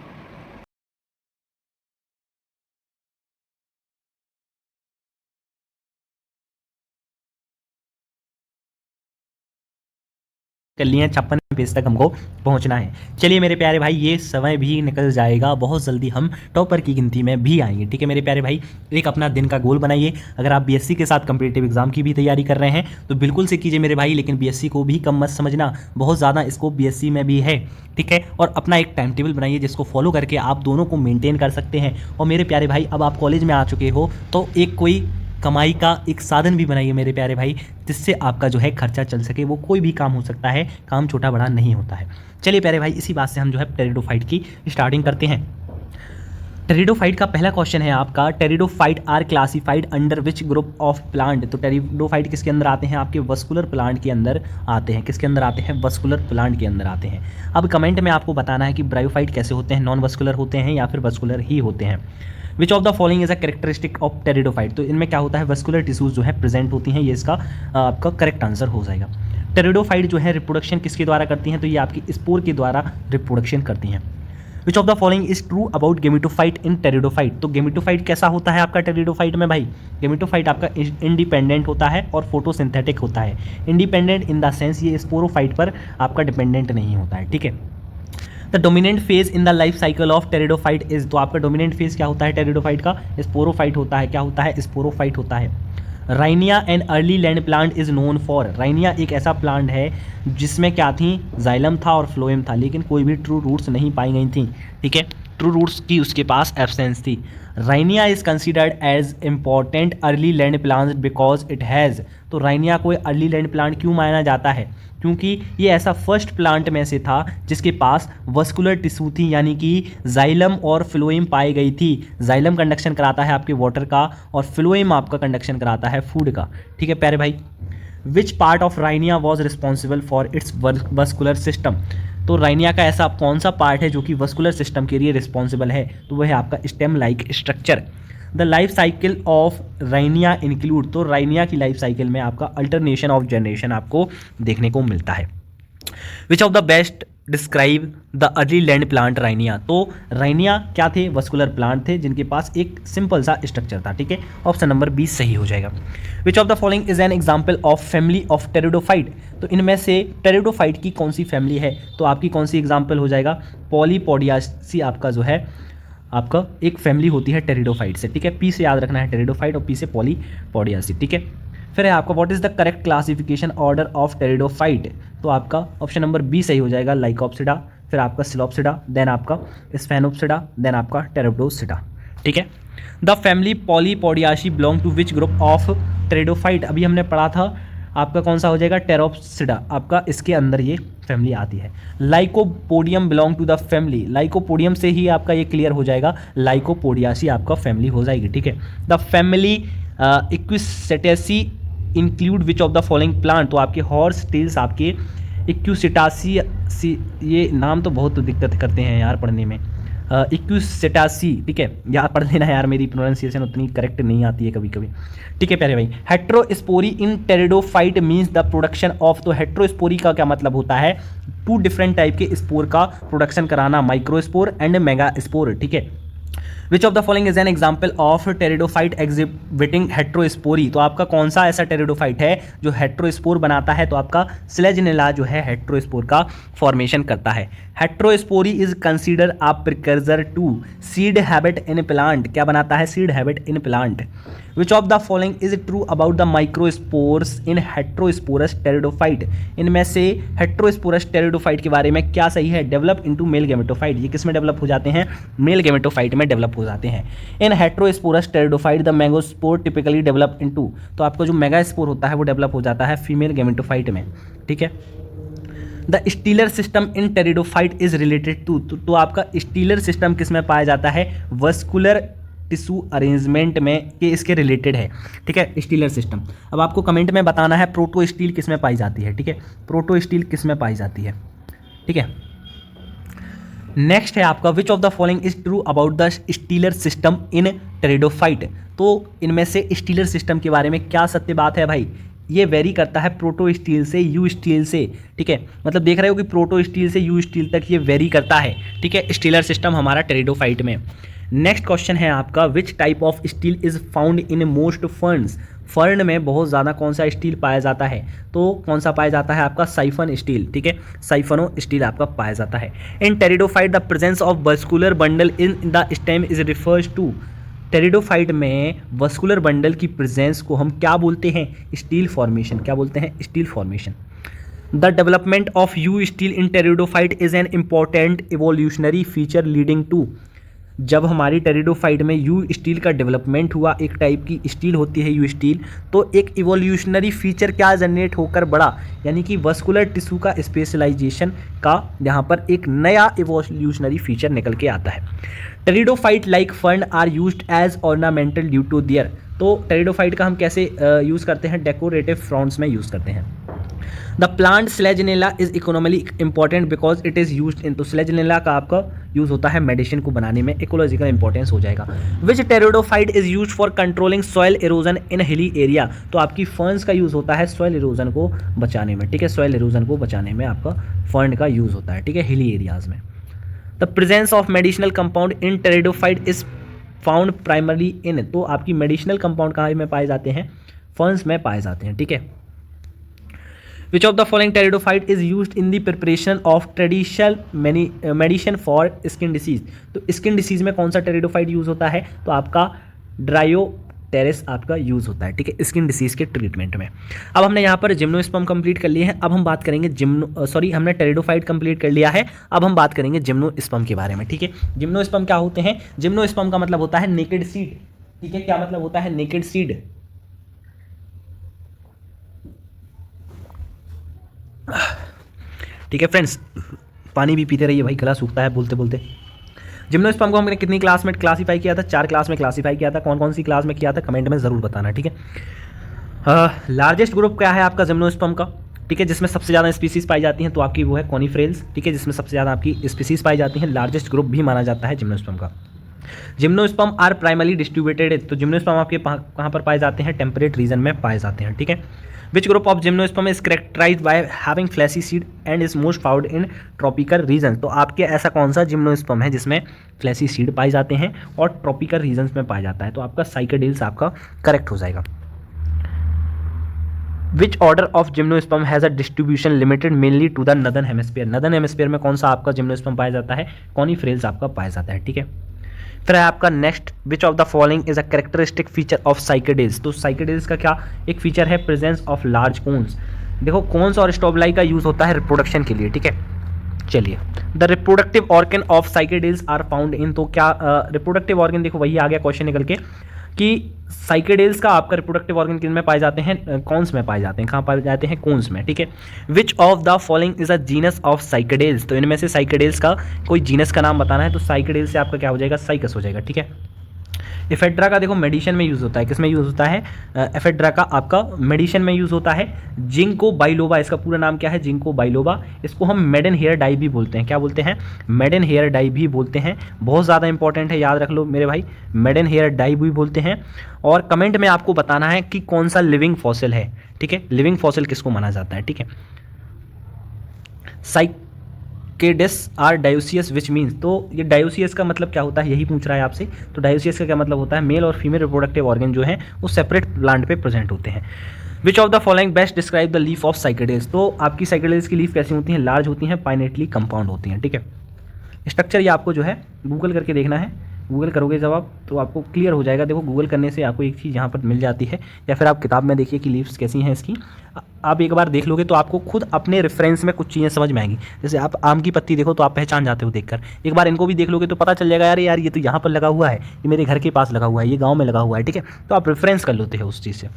कर लिए हैं, 56 पेज तक हमको पहुंचना है। चलिए मेरे प्यारे भाई, ये समय भी निकल जाएगा, बहुत जल्दी हम टॉपर की गिनती में भी आएंगे, ठीक है मेरे प्यारे भाई। एक अपना दिन का गोल बनाइए। अगर आप बीएससी के साथ कम्पिटिटिव एग्जाम की भी तैयारी कर रहे हैं तो बिल्कुल से कीजिए मेरे भाई, लेकिन बीएससी को भी कम मत समझना, बहुत ज़्यादा स्कोप बीएससी में भी है, ठीक है। और अपना एक टाइम टेबल बनाइए जिसको फॉलो करके आप दोनों को मेंटेन कर सकते हैं। और मेरे प्यारे भाई, अब आप कॉलेज में आ चुके हो तो एक कोई कमाई का एक साधन भी बनाइए मेरे प्यारे भाई, जिससे आपका जो है खर्चा चल सके। वो कोई भी काम हो सकता है, काम छोटा बड़ा नहीं होता है। चलिए प्यारे भाई, इसी बात से हम जो है टेरिडोफाइट की स्टार्टिंग करते हैं। टेरिडोफाइट का पहला क्वेश्चन है आपका, pteridophyte are classified under which group of plant? तो टेरिडोफाइट किसके अंदर आते हैं? आपके वस्कुलर प्लांट के अंदर आते हैं। किसके अंदर आते हैं? वस्कुलर प्लांट के अंदर आते हैं। अब कमेंट में आपको बताना है कि ब्रायोफाइट कैसे होते हैं, नॉन वस्कुलर होते हैं या फिर वस्कुलर ही होते हैं। Which of the following is a characteristic of pteridophyte? तो इनमें क्या होता है? वस्कुलर टिश्यूज जो है प्रेजेंट होती हैं, ये इसका आपका करेक्ट आंसर हो जाएगा। टेरिडोफाइट जो है रिप्रोडक्शन किसके द्वारा करती हैं? तो ये आपकी स्पोर के द्वारा रिप्रोडक्शन करती हैं। Which of the following is true about gametophyte in pteridophyte? तो गेमिटोफाइट कैसा होता है आपका टेरिडोफाइट में भाई? गेमिटोफाइट आपका इंडिपेंडेंट होता है और फोटोसिंथेटिक होता है। इंडिपेंडेंट इन द सेंस ये स्पोरोफाइट पर आपका डिपेंडेंट नहीं होता है, ठीक है। The dominant phase in the life cycle of pteridophyte is, तो आपका डोमिनेंट फेज क्या होता है टेरिडोफाइट का? स्पोरोफाइट होता है। क्या होता है? स्पोरोफाइट होता है। Rhynia and early land plant is known for? Rhynia एक ऐसा प्लांट है जिसमें क्या थी? जाइलम था और फ्लोएम था, लेकिन कोई भी ट्रू रूट्स नहीं पाई गई थी, ठीक है। ट्रू रूट्स की उसके पास एब्सेंस थी। Rhynia is considered as important early land plant because it has, तो राइनिया को अर्ली लैंड प्लांट क्यों माना जाता है? क्योंकि ये ऐसा फर्स्ट प्लांट में से था जिसके पास वस्कुलर टिश्यू थी, यानी कि जाइलम और फ्लोएम पाई गई थी। जाइलम कंडक्शन कराता है आपके वाटर का और फ्लोएम आपका कंडक्शन कराता है फूड का, ठीक है प्यारे भाई। Which part of Rhynia was responsible for its vascular system? तो राइनिया का ऐसा कौन सा पार्ट है जो कि वस्कुलर सिस्टम के लिए रिस्पॉन्सिबल है? तो वह है आपका stem like structure. The life cycle of Rhynia include, तो राइनिया की लाइफ साइकिल में आपका अल्टरनेशन ऑफ जनरेशन आपको देखने को मिलता है। Which of the best describe the early land plant Rhynia? तो राइनिया क्या थे? वस्कुलर प्लांट थे जिनके पास एक सिंपल सा स्ट्रक्चर था, ठीक है। ऑप्शन नंबर 20 सही हो जाएगा। विच of the following is an example of family of pteridophyte? तो इनमें से टेरिडोफाइट की कौन सी फैमिली है? तो आपकी कौन सी एग्जाम्पल हो जाएगा? पॉलीपोडियासी आपका जो है आपका एक फैमिली होती है टेरिडोफाइट से, ठीक है। पी से याद रखना है टेरिडोफाइट और पी से पॉलीपोडियासी, ठीक है। फिर है आपका what is the correct classification order of pteridophyte? तो आपका ऑप्शन नंबर बी सही हो जाएगा, लाइकोप्सिडा, फिर आपका सिलोप्सिडा, देन आपका स्फेनोप्सिडा, देन आपका टेरिडोप्सिडा, ठीक है। The family Polypodiaceae belong to which group of pteridophyte, अभी हमने पढ़ा था आपका कौन सा हो जाएगा, टेरोप्सिडा, आपका इसके अंदर ये फैमिली आती है। Lycopodium belong to the family, lycopodium से ही आपका ये क्लियर हो जाएगा, लाइकोपोडियासी आपका फैमिली हो जाएगी, ठीक है। The family Equisetaceae include which of the following plant, तो आपके हॉर्स टेल्स आपके इक्विसेटासी, ये नाम तो बहुत दिक्कत करते हैं यार पढ़ने में, इक्विसेटासी, ठीक है, यार पढ़ लेना यार, मेरी प्रोनाउंसिएशन उतनी करेक्ट नहीं आती है कभी कभी, ठीक है प्यारे भाई। Heterospory in pteridophyte means the production of, तो हेट्रोस्पोरी का क्या मतलब होता है, टू डिफरेंट टाइप के स्पोर का प्रोडक्शन कराना, माइक्रोस्पोर एंड मेगा स्पोर, ठीक है। Which of the following is an example of pteridophyte exhibiting heterospory, तो आपका कौन सा ऐसा टेरिडोफाइट है जो हेट्रोस्पोर बनाता है, तो आपका स्लेजनेला जो है हेट्रोस्पोर का फॉर्मेशन करता है। Heterospory is consider a precursor to seed habit in plant, क्या बनाता है, seed habit in plant. Which of the following is true about the microspores in heterosporous pteridophyte, इनमें से हेट्रोस्पोरस टेरिडोफाइट के बारे में क्या सही है, डेवलप इनटू मेल गेमेटोफाइट, ये किस में डेवलप हो जाते हैं, मेल गेमेटोफाइट में डेवलप हो जाते हैं। In heterosporous pteridophyte the megaspore typically develop into, तो आपका जो मेगास्पोर होता है वो डेवलप हो जाता है फीमेल गेमेटोफाइट में, ठीक है। The stelar system in pteridophyte is related to, तो आपका स्टीलर सिस्टम किस में पाया जाता है, वस्कुलर टिश्यू अरेंजमेंट में, के इसके रिलेटेड है, ठीक है, स्टीलर सिस्टम। अब आपको कमेंट में बताना है प्रोटो स्टील किस में पाई जाती है, ठीक है, प्रोटो स्टील किस में पाई जाती है, ठीक है। नेक्स्ट है आपका विच of the following is true about the stelar system in pteridophyte, तो इनमें से स्टीलर सिस्टम के बारे में क्या सत्य बात है भाई, ये वेरी करता है प्रोटो स्टील से यू स्टील से, ठीक है, मतलब देख रहे हो कि प्रोटो स्टील से यू स्टील तक ये वेरी करता है, ठीक है, स्टीलर सिस्टम हमारा टेरिडोफाइट में। नेक्स्ट क्वेश्चन है आपका which type of steel is found in most ferns, fern में बहुत ज़्यादा कौन सा स्टील पाया जाता है, तो कौन सा पाया जाता है आपका साइफन स्टील, ठीक है, साइफनो स्टील आपका पाया जाता है। In pteridophyte the presence of vascular bundle in the stem is refers to, pteridophyte में वस्कुलर बंडल की प्रेजेंस को हम क्या बोलते हैं, स्टील फॉर्मेशन, क्या बोलते हैं, stele formation. The development of eustele in pteridophyte is an important evolutionary feature leading to, जब हमारी टेरिडोफाइट में यू स्टील का डेवलपमेंट हुआ, एक टाइप की स्टील होती है यू स्टील, तो एक इवोल्यूशनरी फीचर क्या जनरेट होकर बढ़ा, यानी कि वस्कुलर टिश्यू का स्पेशलाइजेशन का यहाँ पर एक नया इवोल्यूशनरी फीचर निकल के आता है। Pteridophyte like fern are used as ornamental due to their, तो टेरिडोफाइट का हम कैसे यूज़ करते हैं, डेकोरेटिव फ्रॉन्ट्स में यूज़ करते हैं। The plant Selaginella is economically important because it is used in, तो स्लेजनेला का आपका यूज़ होता है मेडिसिन को बनाने में, इकोलॉजिकल इंपॉर्टेंस हो जाएगा। Which pteridophyte is use for controlling soil erosion in hilly area, तो आपकी फर्न्स का यूज़ होता है सॉइल इरोजन को बचाने में, ठीक है, सॉइल इरोजन को बचाने में आपका फर्न का यूज़ होता है, ठीक है, हिली एरियाज में। The presence of medicinal compound in pteridophyte is found primarily in, तो आपकी मेडिसिनल कंपाउंड कहाँ में पाए जाते हैं, फर्न्स में पाए जाते हैं, ठीक है। Which of the following pteridophyte is used in the preparation of traditional medicine for skin disease, तो स्किन डिसीज में कौन सा टेरिडोफाइट यूज़ होता है, तो आपका ड्रायोटेरिस आपका यूज़ होता है, ठीक है, स्किन डिसीज के ट्रीटमेंट में। अब हमने यहाँ पर जिम्नोस्पर्म कंप्लीट कर लिए हैं, अब हम बात करेंगे हमने टेरिडोफाइट कंप्लीट कर लिया है, अब हम बात करेंगे जिम्नोस्पर्म के बारे में, ठीक है। जिम्नोस्पर्म क्या होते हैं, जिम्नोस्पर्म का मतलब होता है नेकेड सीड, ठीक है, क्या मतलब होता है, नेकेड सीड। ठीक है फ्रेंड्स, पानी भी पीते रहिए भाई, गला सूखता है बोलते बोलते। जिम्नोस्पर्म को हमने कितनी क्लास में क्लासीफाई किया था, 4 क्लास में क्लासीफाई किया था, कौन कौन सी क्लास में किया था कमेंट में ज़रूर बताना, ठीक है। लार्जेस्ट ग्रुप क्या है आपका जिम्नोस्पर्म का, ठीक है, जिसमें सबसे ज़्यादा स्पीसीज पाई जाती हैं, तो आपकी वो है कॉनिफ्रेल्स, ठीक है, जिसमें सबसे ज़्यादा आपकी स्पीसीज पाई जाती हैं, लार्जेस्ट ग्रुप भी माना जाता है जिम्नोस्पर्म का। जिम्नोस्पर्म आर प्राइमरली डिस्ट्रीब्यूटेड, तो जिम्नोस्पर्म आपके कहाँ पर पाए जाते हैं, टेम्परेट रीजन में पाए जाते हैं, ठीक है। Which group of gymnosperm is characterized by having fleshy seed and is most found in tropical regions, तो आपके ऐसा कौन सा जिम्नोस्पर्म है जिसमें फ्लैसी सीड पाए जाते हैं और ट्रॉपिकल रीजन्स में पाया जाता है, तो आपका साइकेडेल्स आपका करेक्ट हो जाएगा। Which order of gymnosperm has a distribution limited mainly to the northern hemisphere, northern hemisphere में कौन सा आपका जिम्नोस्पर्म पाया जाता है, कॉनिफ्रेल्स आपका पाया जाता है, ठीक है। फिर है आपका next, which of the following is a characteristic feature of Cycadales, तो साइकेडेल्स का क्या एक फीचर है, प्रेजेंस ऑफ लार्ज कोन्स। देखो कोन्स और स्टोबलाई का यूज़ होता है रिप्रोडक्शन के लिए, ठीक है, चलिए, the reproductive organ of Cycadales are found in, तो क्या रिप्रोडक्टिव ऑर्गन, देखो वही आ गया क्वेश्चन निकल के कि साइकेडेल्स का आपका रिप्रोडक्टिव ऑर्गन किन में पाए जाते हैं, कौन्स में पाए जाते हैं, कहाँ पाए जाते हैं, कौन्स में, ठीक है। Which of the following is a genus of Cycadales, तो इनमें से साइकेडेल्स का कोई जीनस का नाम बताना है, तो साइकेडेल से आपका क्या हो जाएगा, साइकस हो जाएगा, ठीक है। एफेड्रा का देखो मेडिसिन में यूज़ होता है, किसमें यूज़ होता है, एफेड्रा का आपका मेडिसिन में यूज़ होता है। जिंको बाइलोबा, इसका पूरा नाम क्या है, जिंको बाइलोबा। इसको हम मेडन हेयर डाई भी बोलते हैं, क्या बोलते हैं, मेडन हेयर डाई भी बोलते हैं। बहुत ज़्यादा इंपॉर्टेंट है, याद रख लो मेरे भाई, मेडन हेयर डाई भी बोलते हैं। और कमेंट में आपको बताना है कि कौन सा लिविंग फॉसिल है, ठीक है, लिविंग फॉसिल किसको माना जाता है, ठीक है। साइकेडेस आर डायोसियस विच मीन्स, तो ये डायोसियस का मतलब क्या होता है, यही पूछ रहा है आपसे। तो डायोसियस का क्या मतलब होता है, मेल और फीमेल रिप्रोडक्टिव ऑर्गन जो है वो सेपरेट प्लांट पे प्रेजेंट होते हैं। Which of the following best describe the leaf of Cycadales, तो आपकी साइकेडेल्स की लीफ कैसी होती हैं, लार्ज होती हैं, पाइनेटली कंपाउंड होती हैं, ठीक है। स्ट्रक्चर ये आपको जो है गूगल करके देखना है, गूगल करोगे जब आप तो आपको क्लियर हो जाएगा। देखो गूगल करने से आपको एक चीज़ यहाँ पर मिल जाती है, या फिर आप किताब में देखिए कि लीव्स कैसी हैं इसकी, आप एक बार देख लोगे तो आपको खुद अपने रेफरेंस में कुछ चीज़ें समझ में आएंगी। जैसे आप आम की पत्ती देखो तो आप पहचान जाते हो देखकर, एक बार इनको भी देख लोगे तो पता चल जाएगा, यार ये तो यहाँ पर लगा हुआ है, ये मेरे घर के पास लगा हुआ है, ये गाँव में लगा हुआ है, ठीक है। तो आप रेफरेंस कर लेते हो उस चीज़ से।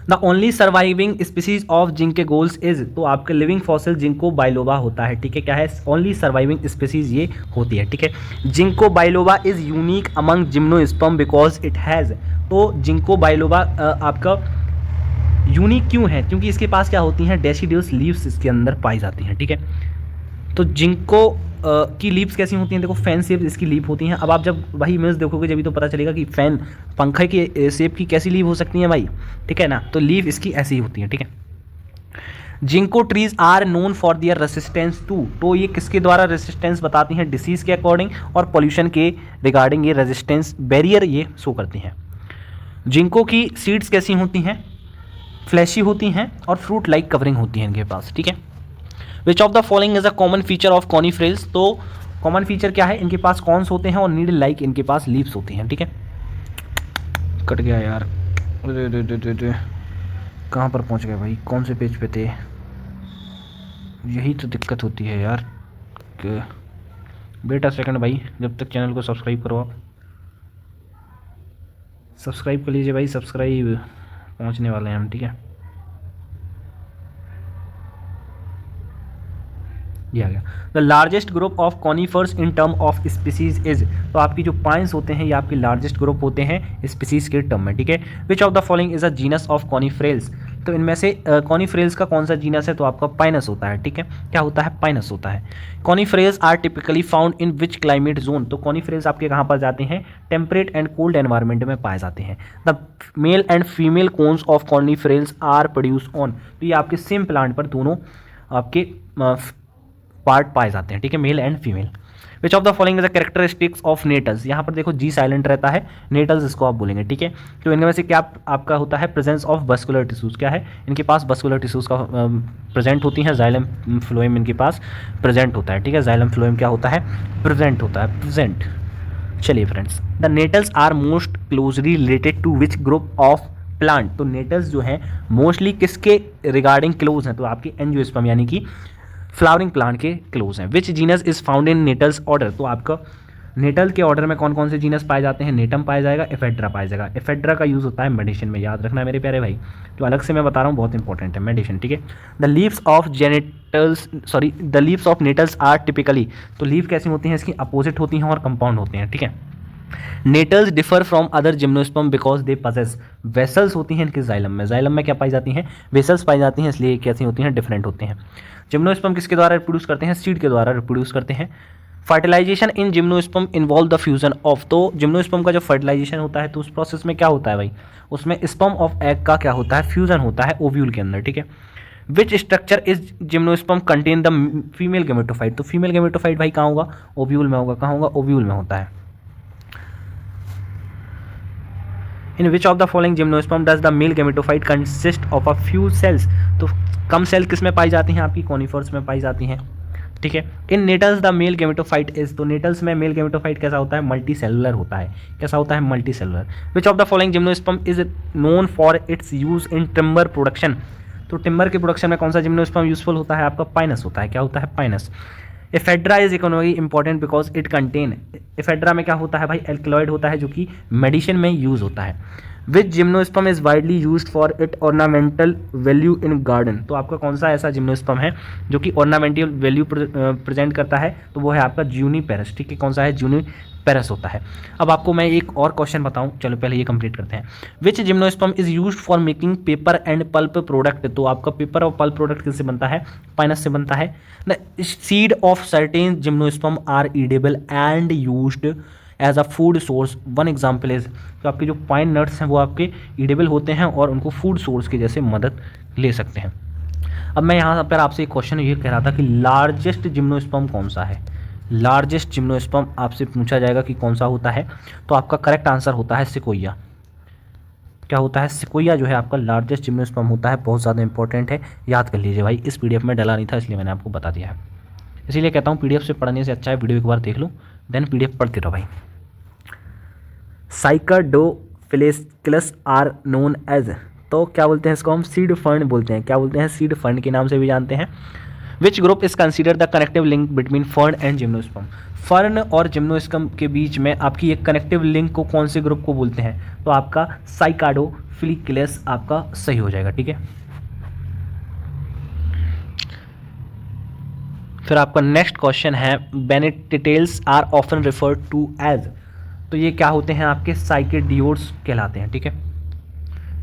The only surviving species of Ginkgoales is, तो आपके लिविंग फॉसिल जिंको बाइलोबा होता है, ठीक है। क्या है, ओनली सर्वाइविंग स्पीसीज ये होती है, ठीक है। Ginkgo biloba is unique among gymnosperm because it has, तो जिंको बाइलोबा आपका यूनिक क्यों है, क्योंकि इसके पास क्या होती हैं, डेसिड्यूस लीव्स इसके अंदर पाई जाती हैं, ठीक है। तो जिंको की लीव्स कैसी होती हैं, देखो फैन शेप इसकी लीफ होती हैं। अब आप जब वही इमेज देखोगे जब तो पता चलेगा कि फैन पंखे की शेप की कैसी लीव हो सकती है भाई, ठीक है ना। तो लीव इसकी ऐसी होती है, ठीक है। Ginkgo trees are known for their resistance to, तो ये किसके द्वारा रेसिस्टेंस बताती हैं, डिसीज के अकॉर्डिंग और पॉल्यूशन के रिगार्डिंग ये रेजिस्टेंस बैरियर ये शो करती हैं। जिंको की सीड्स कैसी होती हैं, फ्लैशी होती हैं और फ्रूट लाइक कवरिंग होती है इनके पास, ठीक है। Which of the following is a common feature of Coniferales, तो कॉमन फीचर क्या है, इनके पास कॉन्स होते हैं और नीडल लाइक इनके पास लीव्स होती हैं, ठीक है। कट गया यार, कहाँ पर पहुँच गए भाई, कौन से पेज पे थे, यही तो दिक्कत होती है यार। बेटा सेकंड भाई, जब तक चैनल को सब्सक्राइब करो, आप सब्सक्राइब कर लीजिए भाई, सब्सक्राइब पहुँचने वाले हैं हम, ठीक है। दिया गया the largest group of conifers in term of species is, तो आपकी जो पाइन्स होते हैं ये आपके लार्जेस्ट ग्रुप होते हैं स्पीसीज के टर्म में, ठीक है। Which of the following is a genus of Coniferales, तो इनमें से कॉनीफ्रेल्स का कौन सा जीनस है, तो आपका पाइनस होता है, ठीक है। क्या होता है, पाइनस होता है। Coniferales are typically found in which climate zone, तो कॉनीफ्रेल्स आपके कहाँ पर जाते हैं, टेम्परेट एंड कोल्ड एनवायरनमेंट में पाए जाते हैं। The male and female cones of Coniferales are produce on, तो ये आपके सेम प्लांट पर दोनों आपके पार्ट पाए जाते हैं, ठीक है, male and female. Which of the following is the characteristics of Gnetales, यहाँ पर देखो जी साइलेंट रहता है, नेटल्स इसको आप बोलेंगे, ठीक है। तो इनमें से क्या आपका होता है, प्रेजेंस ऑफ बस्कुलर टिश्यूज, क्या है, इनके पास बस्कुलर टिश्यूज का प्रेजेंट होती हैं। जाइलम फ्लोएम इनके पास प्रेजेंट होता है, ठीक है। जाइलम फ्लोएम क्या होता है, प्रेजेंट होता है, प्रेजेंट। चलिए friends, the Gnetales are most closely related to which group of plant, तो नेटल्स जो है मोस्टली किसके रिगार्डिंग क्लोज हैं, तो आपकी एंजियोस्पर्म यानी कि फ्लावरिंग प्लांट के क्लोज हैं। Which genus is found in Gnetales order, तो आपका नेटल के ऑर्डर में कौन कौन से जीनस पाए जाते हैं, नेटम पाया जाएगा, एफेड्रा पाया जाएगा। एफेड्रा का यूज़ होता है मेडिसिन में, याद रखना है मेरे प्यारे भाई, जो अलग से मैं बता रहा हूँ बहुत इंपॉर्टेंट है, मेडिसिन, ठीक है। The leaves of the leaves of Gnetales are typically, तो लीव कैसी होती हैं, इसकी अपोजिट होती हैं और कंपाउंड होते हैं, ठीक है। Gnetales differ from other gymnosperm because they possess, vessels होती हैं इनके जाइलम में, जाइलम में क्या पाई जाती हैं, वेसल्स पाई जाती हैं, इसलिए कैसी होती हैं, डिफरेंट होते हैं। जिम्नोस्पर्म किसके द्वारा रिप्रोड्यूस करते हैं, सीड के द्वारा रिप्रोड्यूस करते हैं। Fertilization in gymnosperm involve the fusion of, तो जिम्नोस्पर्म का जब फर्टिलाइजेशन होता है तो उस प्रोसेस में क्या होता है भाई, उसमें स्पर्म ऑफ एग का क्या होता है, फ्यूजन होता है ओव्यूल के अंदर, ठीक है। Which structure is gymnosperm contain the female gametophyte, तो फीमेल गेमेटोफाइट भाई कहाँ होगा, ओव्यूल में होगा, कहाँ होगा, ओव्यूल में होता है। In which of the following gymnosperm does the male gametophyte consist of a few cells, तो कम सेल किस में पाई जाती हैं, आपकी कॉनिफर्स में पाई जाती हैं, ठीक है। इन nettles the male gametophyte is, तो नेटल्स में मेल गेमेटोफाइट कैसा होता है, मल्टी सेलुलर होता है, कैसा होता है, multi cellular. Which of the following gymnosperm is known for its use in timber production, तो टिम्बर के प्रोडक्शन में कौन सा जिम्नोस्पर्म यूजफुल होता है, आपका पाइनस होता है, क्या होता है, Pinus. Ephedra is economy important because it contain, ephedra में क्या होता है भाई, एल्कलॉइड होता है जो कि मेडिसिन में यूज होता है। Which gymnosperm is widely used for it ornamental value in garden, तो आपका कौन सा ऐसा जिम्नोस्पर्म है जो कि ऑर्नामेंटल वैल्यू प्रेजेंट करता है, तो वो है आपका जूनिपेरस। ठीक है, कौन सा है, जूनिपेरस होता है। अब आपको मैं एक और क्वेश्चन बताऊं, चलो पहले ये कंप्लीट करते हैं। Which gymnosperm is used for making paper and pulp product, तो आपका पेपर और पल्प प्रोडक्ट किससे बनता है, पाइनस से बनता है। The seed of certain gymnosperm are edible and used as a food source, one example is, तो आपके जो पाइन नट्स हैं वो आपके ईडेबल होते हैं और उनको फूड सोर्स के जैसे मदद ले सकते हैं। अब मैं यहाँ पर आपसे एक क्वेश्चन ये कह रहा था कि लार्जेस्ट जिम्नोस्पर्म कौन सा है, लार्जेस्ट जिम्नोस्पर्म आपसे पूछा जाएगा कि कौन सा होता है, तो आपका करेक्ट आंसर होता है सिकोया। क्या होता है, सिकोया जो है आपका लार्जेस्ट जिम्नोस्पर्म होता है, बहुत ज़्यादा इंपॉर्टेंट है, याद कर लीजिए भाई। इस पीडीएफ में डला नहीं था इसलिए मैंने आपको बता दिया है, इसीलिए कहता हूँ पीडीएफ से पढ़ने से अच्छा है वीडियो एक बार देख लो देन पीडीएफ पढ़ते रहो भाई। साइकाडोफिलेक्लस आर नोन एज, तो क्या बोलते हैं इसको हम, सीड फंड बोलते हैं, क्या बोलते हैं, सीड फंड के नाम से भी जानते हैं। Which group is consider the connective link between fern and gymnosperm, fern और जिम्नोस्पर्म के बीच में आपकी एक कनेक्टिव लिंक को कौन से ग्रुप को बोलते हैं, तो आपका साइकाडोफिलेक्लस आपका सही हो जाएगा। ठीक है, फिर आपका नेक्स्ट क्वेश्चन है, Bennettitales are often referred to as, तो ये क्या होते हैं, आपके साइकेडियोड्स कहलाते हैं। ठीक है,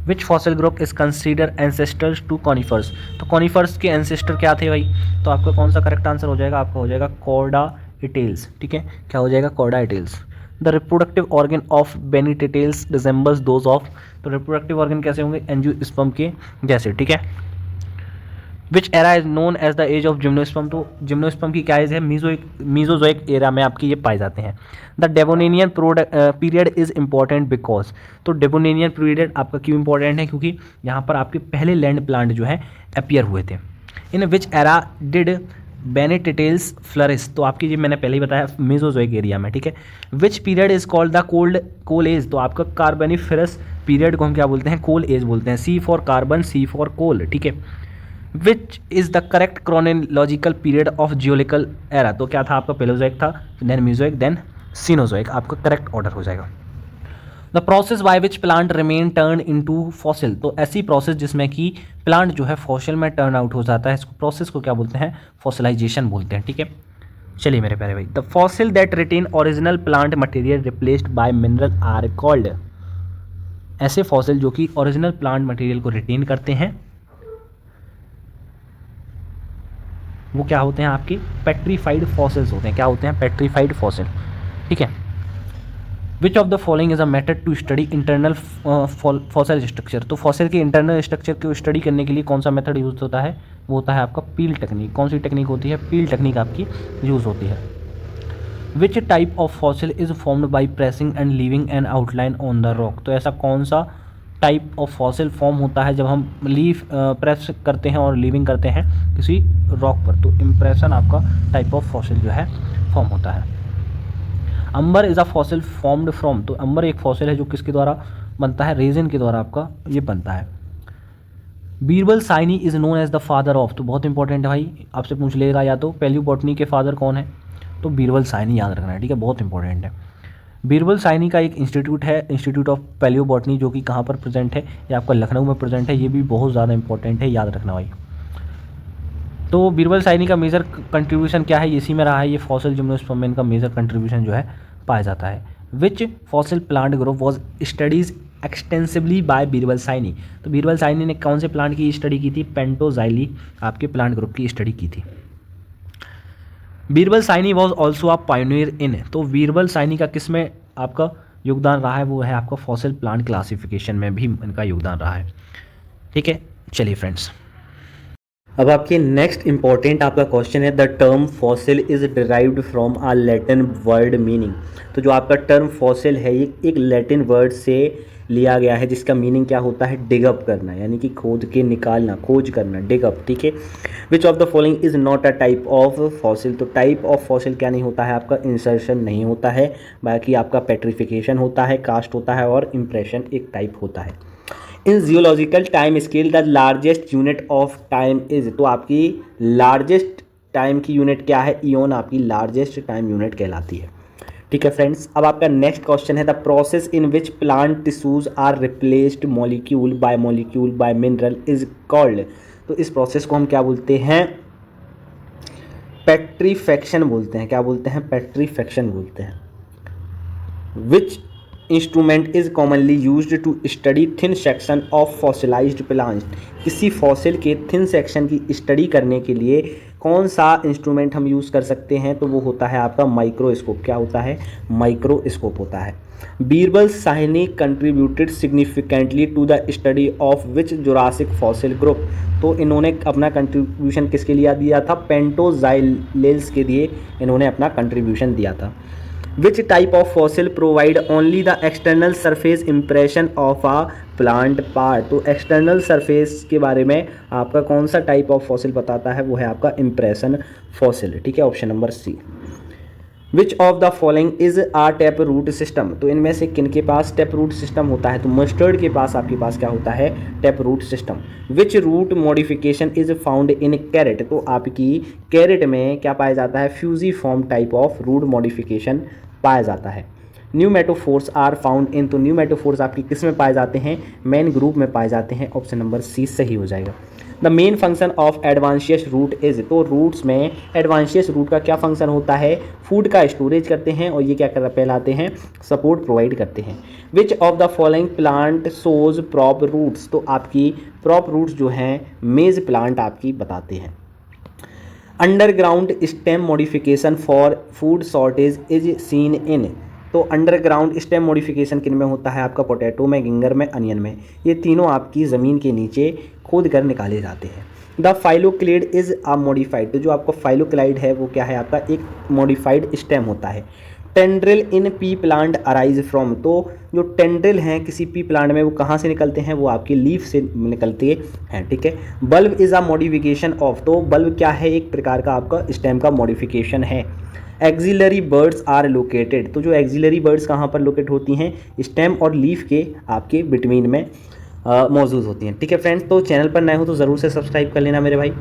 which fossil group is consider ancestors to conifers, तो कॉनिफर्स के एंसेस्टर क्या थे भाई, तो आपका कौन सा करेक्ट आंसर हो जाएगा, आपका हो जाएगा कॉर्डाइटेल्स। ठीक है, क्या हो जाएगा, Cordaitales. The reproductive organ of Bennettitales resembles those of, तो रिप्रोडक्टिव ऑर्गन कैसे होंगे, एंजियोस्पर्म के जैसे। ठीक है, which era is known as the age of gymnosperm, तो जिम्नोस्पर्म की क्या एज है, मीजोजोइक एरा में आपकी ये पाए जाते हैं। The Devonian period is important because, तो डेवोनेनियन पीरियड आपका क्यों इंपॉर्टेंट है, क्योंकि यहाँ पर आपके पहले लैंड प्लांट जो है अपियर हुए थे। इन विच एरा डिड बेनिटेल्स फ्लरिश, तो आपकी जी मैंने पहले ही बताया मीजोजोइक एरिया में। ठीक है, which period is called the coal age, तो आपका कार्बनिफेरस पीरियड को हम क्या बोलते हैं, कोल एज बोलते हैं, C for carbon C for coal. ठीक है, which is the correct chronological period of geological era, तो क्या था आपका, पेलोजोइक था, देन मीजोइक, देन सीनोजोइक, आपका करेक्ट ऑर्डर हो जाएगा। The process by which plant remain turn into fossil, तो ऐसी प्रोसेस जिसमें कि प्लांट जो है फॉसिल में टर्न आउट हो जाता है, इसको प्रोसेस को क्या बोलते हैं, फॉसिलाइजेशन बोलते हैं। ठीक है, चलिए मेरे प्यारे भाई, the fossil that retain original plant material replaced by mineral are called, ऐसे फॉसिल जो कि ओरिजिनल प्लांट मटेरियल को रिटेन करते हैं वो क्या होते हैं, आपके पेट्रीफाइड फॉसिल्स होते हैं। क्या होते हैं, पेट्रीफाइड फॉसिल। ठीक है, which of the following is a method to study internal fossil structure, तो फॉसिल के इंटरनल स्ट्रक्चर को स्टडी करने के लिए कौन सा मेथड यूज होता है, वो होता है आपका पील टेक्निक। कौन सी टेक्निक होती है, पील टेक्निक आपकी यूज होती है। Which type of fossil is formed by pressing and leaving N outline on the rock, तो ऐसा कौन सा टाइप ऑफ फॉसिल फॉर्म होता है जब हम लीव प्रेस करते हैं और लीविंग करते हैं किसी रॉक पर, तो इम्प्रेशन आपका टाइप ऑफ फॉसिल जो है फॉर्म होता है। Amber is a fossil formed from, तो अंबर एक फॉसिल है जो किसके द्वारा बनता है, रेजिन के द्वारा आपका ये बनता है। Birbal Sahni is known as the father of, तो बहुत इंपॉर्टेंट है भाई, आपसे पूछ लेगा या तो पैलियोबॉटनी के फादर कौन है, तो बीरबल साइनी याद रखना है। ठीक है, बहुत इंपॉर्टेंट है। बीरबल साइनी का एक इंस्टीट्यूट है, इंस्टीट्यूट ऑफ पैलियोबॉटनी, जो कि कहाँ पर प्रेजेंट है, ये आपका लखनऊ में प्रेजेंट है, ये भी बहुत ज़्यादा इंपॉर्टेंट है, याद रखना भाई। तो बीरबल साइनी का मेजर कंट्रीब्यूशन क्या है, इसी में रहा है, ये फॉसिल जिम्नोस्पर्म में इनका मेजर कंट्रीब्यूशन जो है पाया जाता है। Which fossil plant group was studies extensively by Birbal Sahni, तो बीरबल साइनी ने कौन से प्लांट की स्टडी की थी, पेंटोजाइली आपके प्लांट ग्रुप की स्टडी की थी। Birbal Sahni was also a pioneer in, तो बीरबल साइनी का किस में आपका योगदान रहा है, वो है आपका फॉसिल प्लांट क्लासिफिकेशन में भी इनका योगदान रहा है। ठीक है, चलिए फ्रेंड्स, अब आपके नेक्स्ट इंपॉर्टेंट आपका क्वेश्चन है, the term fossil is derived from a Latin word meaning, तो जो आपका टर्म फॉसिल है ये एक लैटिन वर्ड से लिया गया है जिसका मीनिंग क्या होता है, डिग अप करना, यानी कि खोद के निकालना, खोज करना, डिग अप। ठीक है, which of the following is not a type of fossil, तो टाइप ऑफ फॉसिल क्या नहीं होता है आपका, इंसर्शन नहीं होता है, बाकी आपका पेट्रिफिकेशन होता है, कास्ट होता है और इम्प्रेशन एक टाइप होता है। In geological time scale the largest unit of time is, तो आपकी लार्जेस्ट टाइम की यूनिट क्या है, ईओन आपकी लार्जेस्ट टाइम यूनिट कहलाती है। ठीक है फ्रेंड्स, अब आपका नेक्स्ट क्वेश्चन है the process in which plant tissues are replaced molecule by mineral is called. तो इस प्रोसेस को हम क्या बोलते हैं, पेट्रीफेक्शन बोलते हैं। क्या बोलते हैं, पेट्रीफेक्शन बोलते हैं। Which instrument is commonly used to study thin section of fossilized plant. किसी फॉसिल के थिन सेक्शन की स्टडी करने के लिए कौन सा इंस्ट्रूमेंट हम यूज़ कर सकते हैं, तो वो होता है आपका माइक्रोस्कोप। क्या होता है, माइक्रोस्कोप होता है। Birbal Sahni contributed significantly to the study of which jurassic fossil group. तो इन्होंने अपना कंट्रीब्यूशन किसके लिए दिया था, पेंटोजाइलेल्स के लिए इन्होंने अपना कंट्रीब्यूशन दिया था। Which type of fossil provide only the external surface impression of a plant part. तो एक्सटर्नल सरफेस के बारे में आपका कौन सा टाइप ऑफ फॉसिल बताता है, वो है आपका इम्प्रेशन फॉसिल। ठीक है, option number C. Which of the following is a tap root system. तो इनमें से किन के पास टैप रूट सिस्टम होता है, तो मस्टर्ड के पास आपके पास क्या होता है, tap root system. Which root modification is found in carrot. तो आपकी कैरेट में क्या पाया जाता है, fusiform type of root modification पाया जाता है। Pneumatophores are found in. तो न्यूमेटोफोर्स आपकी किस में पाए जाते हैं, मेन ग्रुप में पाए जाते हैं। ऑप्शन नंबर सी सही हो जाएगा। The main function of adventitious root is. तो रूट्स में एडवांशियस रूट का क्या फंक्शन होता है, फूड का स्टोरेज करते हैं और ये क्या कर कहलाते हैं, सपोर्ट प्रोवाइड करते हैं। Which of the following plant shows prop roots. तो आपकी प्रॉप रूट्स जो हैं मेज प्लांट आपकी बताते हैं। Underground stem modification for food shortage is seen in. तो अंडरग्राउंड स्टेम मॉडिफिकेशन किन में होता है, आपका पोटैटो में, गिंगर में, अनियन में। ये तीनों आपकी ज़मीन के नीचे खोद कर निकाले जाते हैं। The phylloclade is a modified. तो जो आपका फाइलोक्लाइड है वो क्या है, आपका एक मॉडिफाइड स्टेम होता है। Tendril in P plant arise from. तो जो टेंड्रिल हैं किसी पी प्लांट में वो कहाँ से निकलते हैं, वो आपकी लीफ से निकलते हैं। ठीक है। Bulb is a modification of. तो बल्ब क्या है, एक प्रकार का आपका स्टेम का मॉडिफिकेशन है। Axillary buds are located. तो जो एक्सिलरी बर्ड्स कहाँ पर लोकेट होती हैं, स्टेम और लीफ के आपके बिटवीन में मौजूद होती हैं। ठीक है फ्रेंड्स, तो चैनल पर नए हो तो ज़रूर से सब्सक्राइब कर लेना मेरे भाई।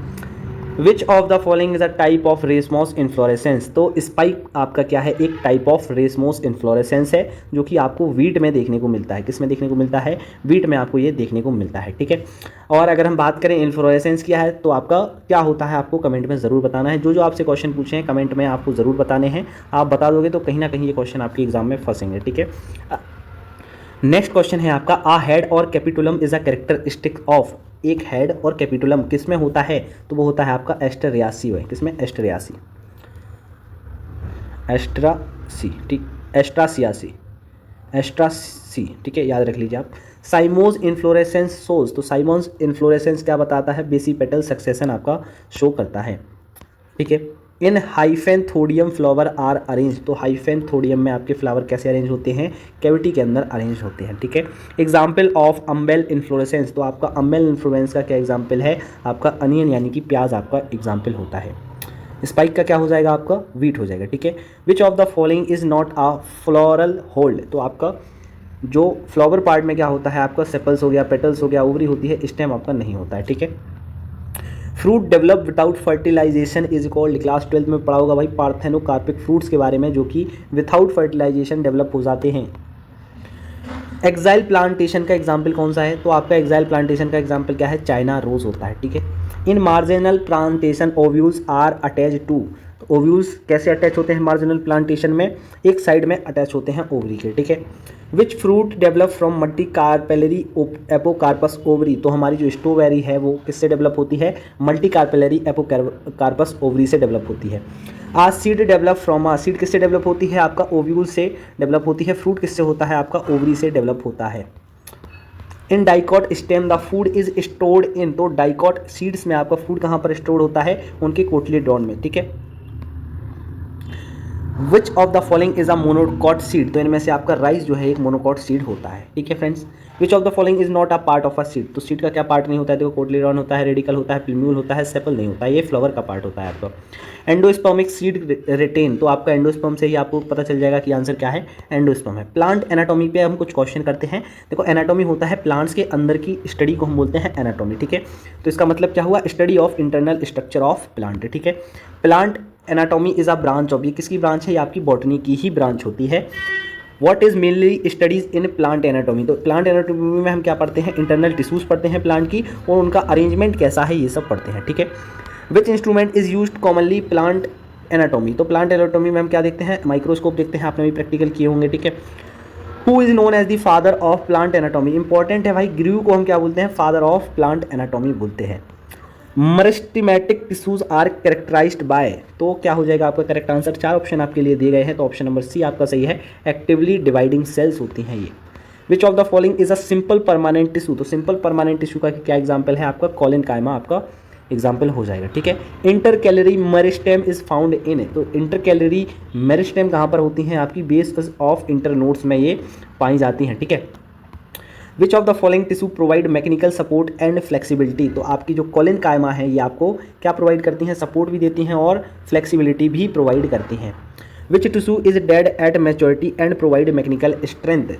विच of the following is a type of racemose inflorescence. तो स्पाइक आपका क्या है, एक टाइप ऑफ रेसमोस इन्फ्लोरेसेंस है जो कि आपको वीट में देखने को मिलता है। किस में देखने को मिलता है, वीट में आपको ये देखने को मिलता है। ठीक है। और अगर हम बात करें इन्फ्लोरेसेंस क्या है, तो आपका क्या होता है, आपको कमेंट में ज़रूर बताना है। जो आपसे क्वेश्चन पूछे हैं कमेंट में आपको ज़रूर बताने हैं। आप बता दोगे तो कहीं ना कहीं ये क्वेश्चन आपके एग्जाम में फंसेंगे। ठीक है। नेक्स्ट क्वेश्चन है आपका आ हेड और capitulum is a characteristic of. एक हेड और कैपिटुलम किस में होता है, तो वो होता है आपका एस्टरियासी है। किसमें, एस्टरियासी, एस्ट्रासी। ठीक, एस्ट्रासियासी, एस्ट्रासी। ठीक है, याद रख लीजिए आप। साइमोस इन्फ्लोरेसेंस शोज। तो साइमोस इन्फ्लोरेसेंस क्या बताता है, बेसिपेटल सक्सेशन आपका शो करता है। ठीक है। इन हाइफेंथोडियम फ्लावर आर अरेंज। तो हाइफेंथोडियम में आपके फ्लावर कैसे अरेंज होते हैं, कैविटी के अंदर अरेंज होते हैं। ठीक है। Example of humble inflorescence. तो आपका अम्बेल इन्फ्लोरेंस का क्या एग्जाम्पल है, आपका अनियन यानी कि प्याज आपका एग्जाम्पल होता है। स्पाइक का क्या हो जाएगा, आपका वीट हो जाएगा। ठीक है। Which of the following is not a floral hold. तो आपका जो फ्लावर पार्ट में क्या होता है, आपका सेपल्स हो गया, पेटल्स हो गया, ओवरी होती है, स्टेम आपका नहीं होता है। ठीक है। Fruit develop without fertilization is called. Class 12 में पढ़ा होगा भाई पार्थेनोकार्पिक फ्रूट्स के बारे में, जो कि विदाउट फर्टिलाइजेशन डेवलप हो जाते हैं। एक्साइल प्लांटेशन का एग्जाम्पल कौन सा है, तो आपका एक्साइल प्लांटेशन का एग्जाम्पल क्या है, चाइना रोज होता है। ठीक है। In marginal placentation ovules are attach to. Ovules कैसे अटैच होते हैं मार्जिनल प्लांटेशन में, एक साइड में अटैच होते हैं ओवरी के। ठीक है। Which fruit develop from multi carpellary apocarpous ovary. तो हमारी जो स्ट्रॉबेरी है वो किससे डेवलप होती है, मल्टी कार्पेलरी एपोकार्पस ओवरी से डेवलप होती है। A seed develop from a. Seed किससे डेवलप होती है, आपका ओव्यूल से डेवलप होती है। फ्रूट किससे होता है, आपका ओवरी से डेवलप होता है। इन dicot stem the food is stored in. तो डाइकॉट सीड्स में आपका फूड कहाँ पर स्टोर होता है, उनके कोटलीडॉन में। ठीक है। Which of the following is a monocot seed. तो इनमें से आपका राइस जो है एक मोनोकॉट सीड होता है। ठीक है friends. Which of the following is not a part of a seed, तो सीड का क्या पार्ट नहीं होता है, देखो कोटलीडॉन होता है, रेडिकल होता है, प्लूम्यूल होता है, सेपल नहीं होता है, ये फ्लावर का पार्ट होता है आपका। एंडोस्पर्मिक सीड रिटेन, तो आपका एंडोस्पर्म से ही आपको पता चल जाएगा कि आंसर क्या है, एंडोस्पर्म है। प्लांट एनाटॉमी पे हम कुछ क्वेश्चन करते हैं। देखो एनाटॉमी होता है प्लांट्स के अंदर की स्टडी को हम बोलते हैं एनाटॉमी, ठीक है। तो इसका मतलब क्या हुआ, study of internal structure of plant, ठीक है। Plant anatomy is a branch of, ये किसकी ब्रांच है, ये आपकी बॉटनी की ही ब्रांच होती है। What is mainly studies in plant anatomy, तो प्लांट एनाटॉमी में हम क्या पढ़ते हैं, इंटरनल टिश्यूज पढ़ते हैं प्लांट की, और उनका अरेंजमेंट कैसा है ये सब पढ़ते हैं, ठीक है। विच instrument is used commonly plant anatomy, तो प्लांट एनाटॉमी में हम क्या देखते हैं, माइक्रोस्कोप देखते हैं, आपने भी प्रैक्टिकल किए होंगे, ठीक है। Who is known as the father of plant anatomy, important है भाई, ग्रू को हम क्या बोलते हैं, फादर ऑफ प्लांट एनाटॉमी बोलते हैं। मरिस्टेमेटिक टिश्यूज आर कैरेक्टराइज्ड बाय, तो क्या हो जाएगा आपका करेक्ट आंसर, 4 ऑप्शन आपके लिए दिए गए हैं, तो ऑप्शन नंबर सी आपका सही है, एक्टिवली डिवाइडिंग सेल्स होती हैं ये। विच of the following is a simple permanent tissue, तो सिंपल परमानेंट टिश्यू का क्या एग्जाम्पल है आपका, कॉलन कायमा आपका एग्जाम्पल हो जाएगा, ठीक है। Inter calorie meristem is found in, तो इंटर कैलरी मेरिस्टेम कहाँ पर होती हैं, आपकी बेस ऑफ इंटरनोड्स में ये पाई जाती हैं, ठीक है। Which of the following tissue provide mechanical support and flexibility, तो आपकी जो कॉलन कायमा है ये आपको क्या प्रोवाइड करती हैं, सपोर्ट भी देती हैं और फ्लेक्सिबिलिटी भी प्रोवाइड करती हैं। Which tissue is dead at maturity and provide mechanical strength,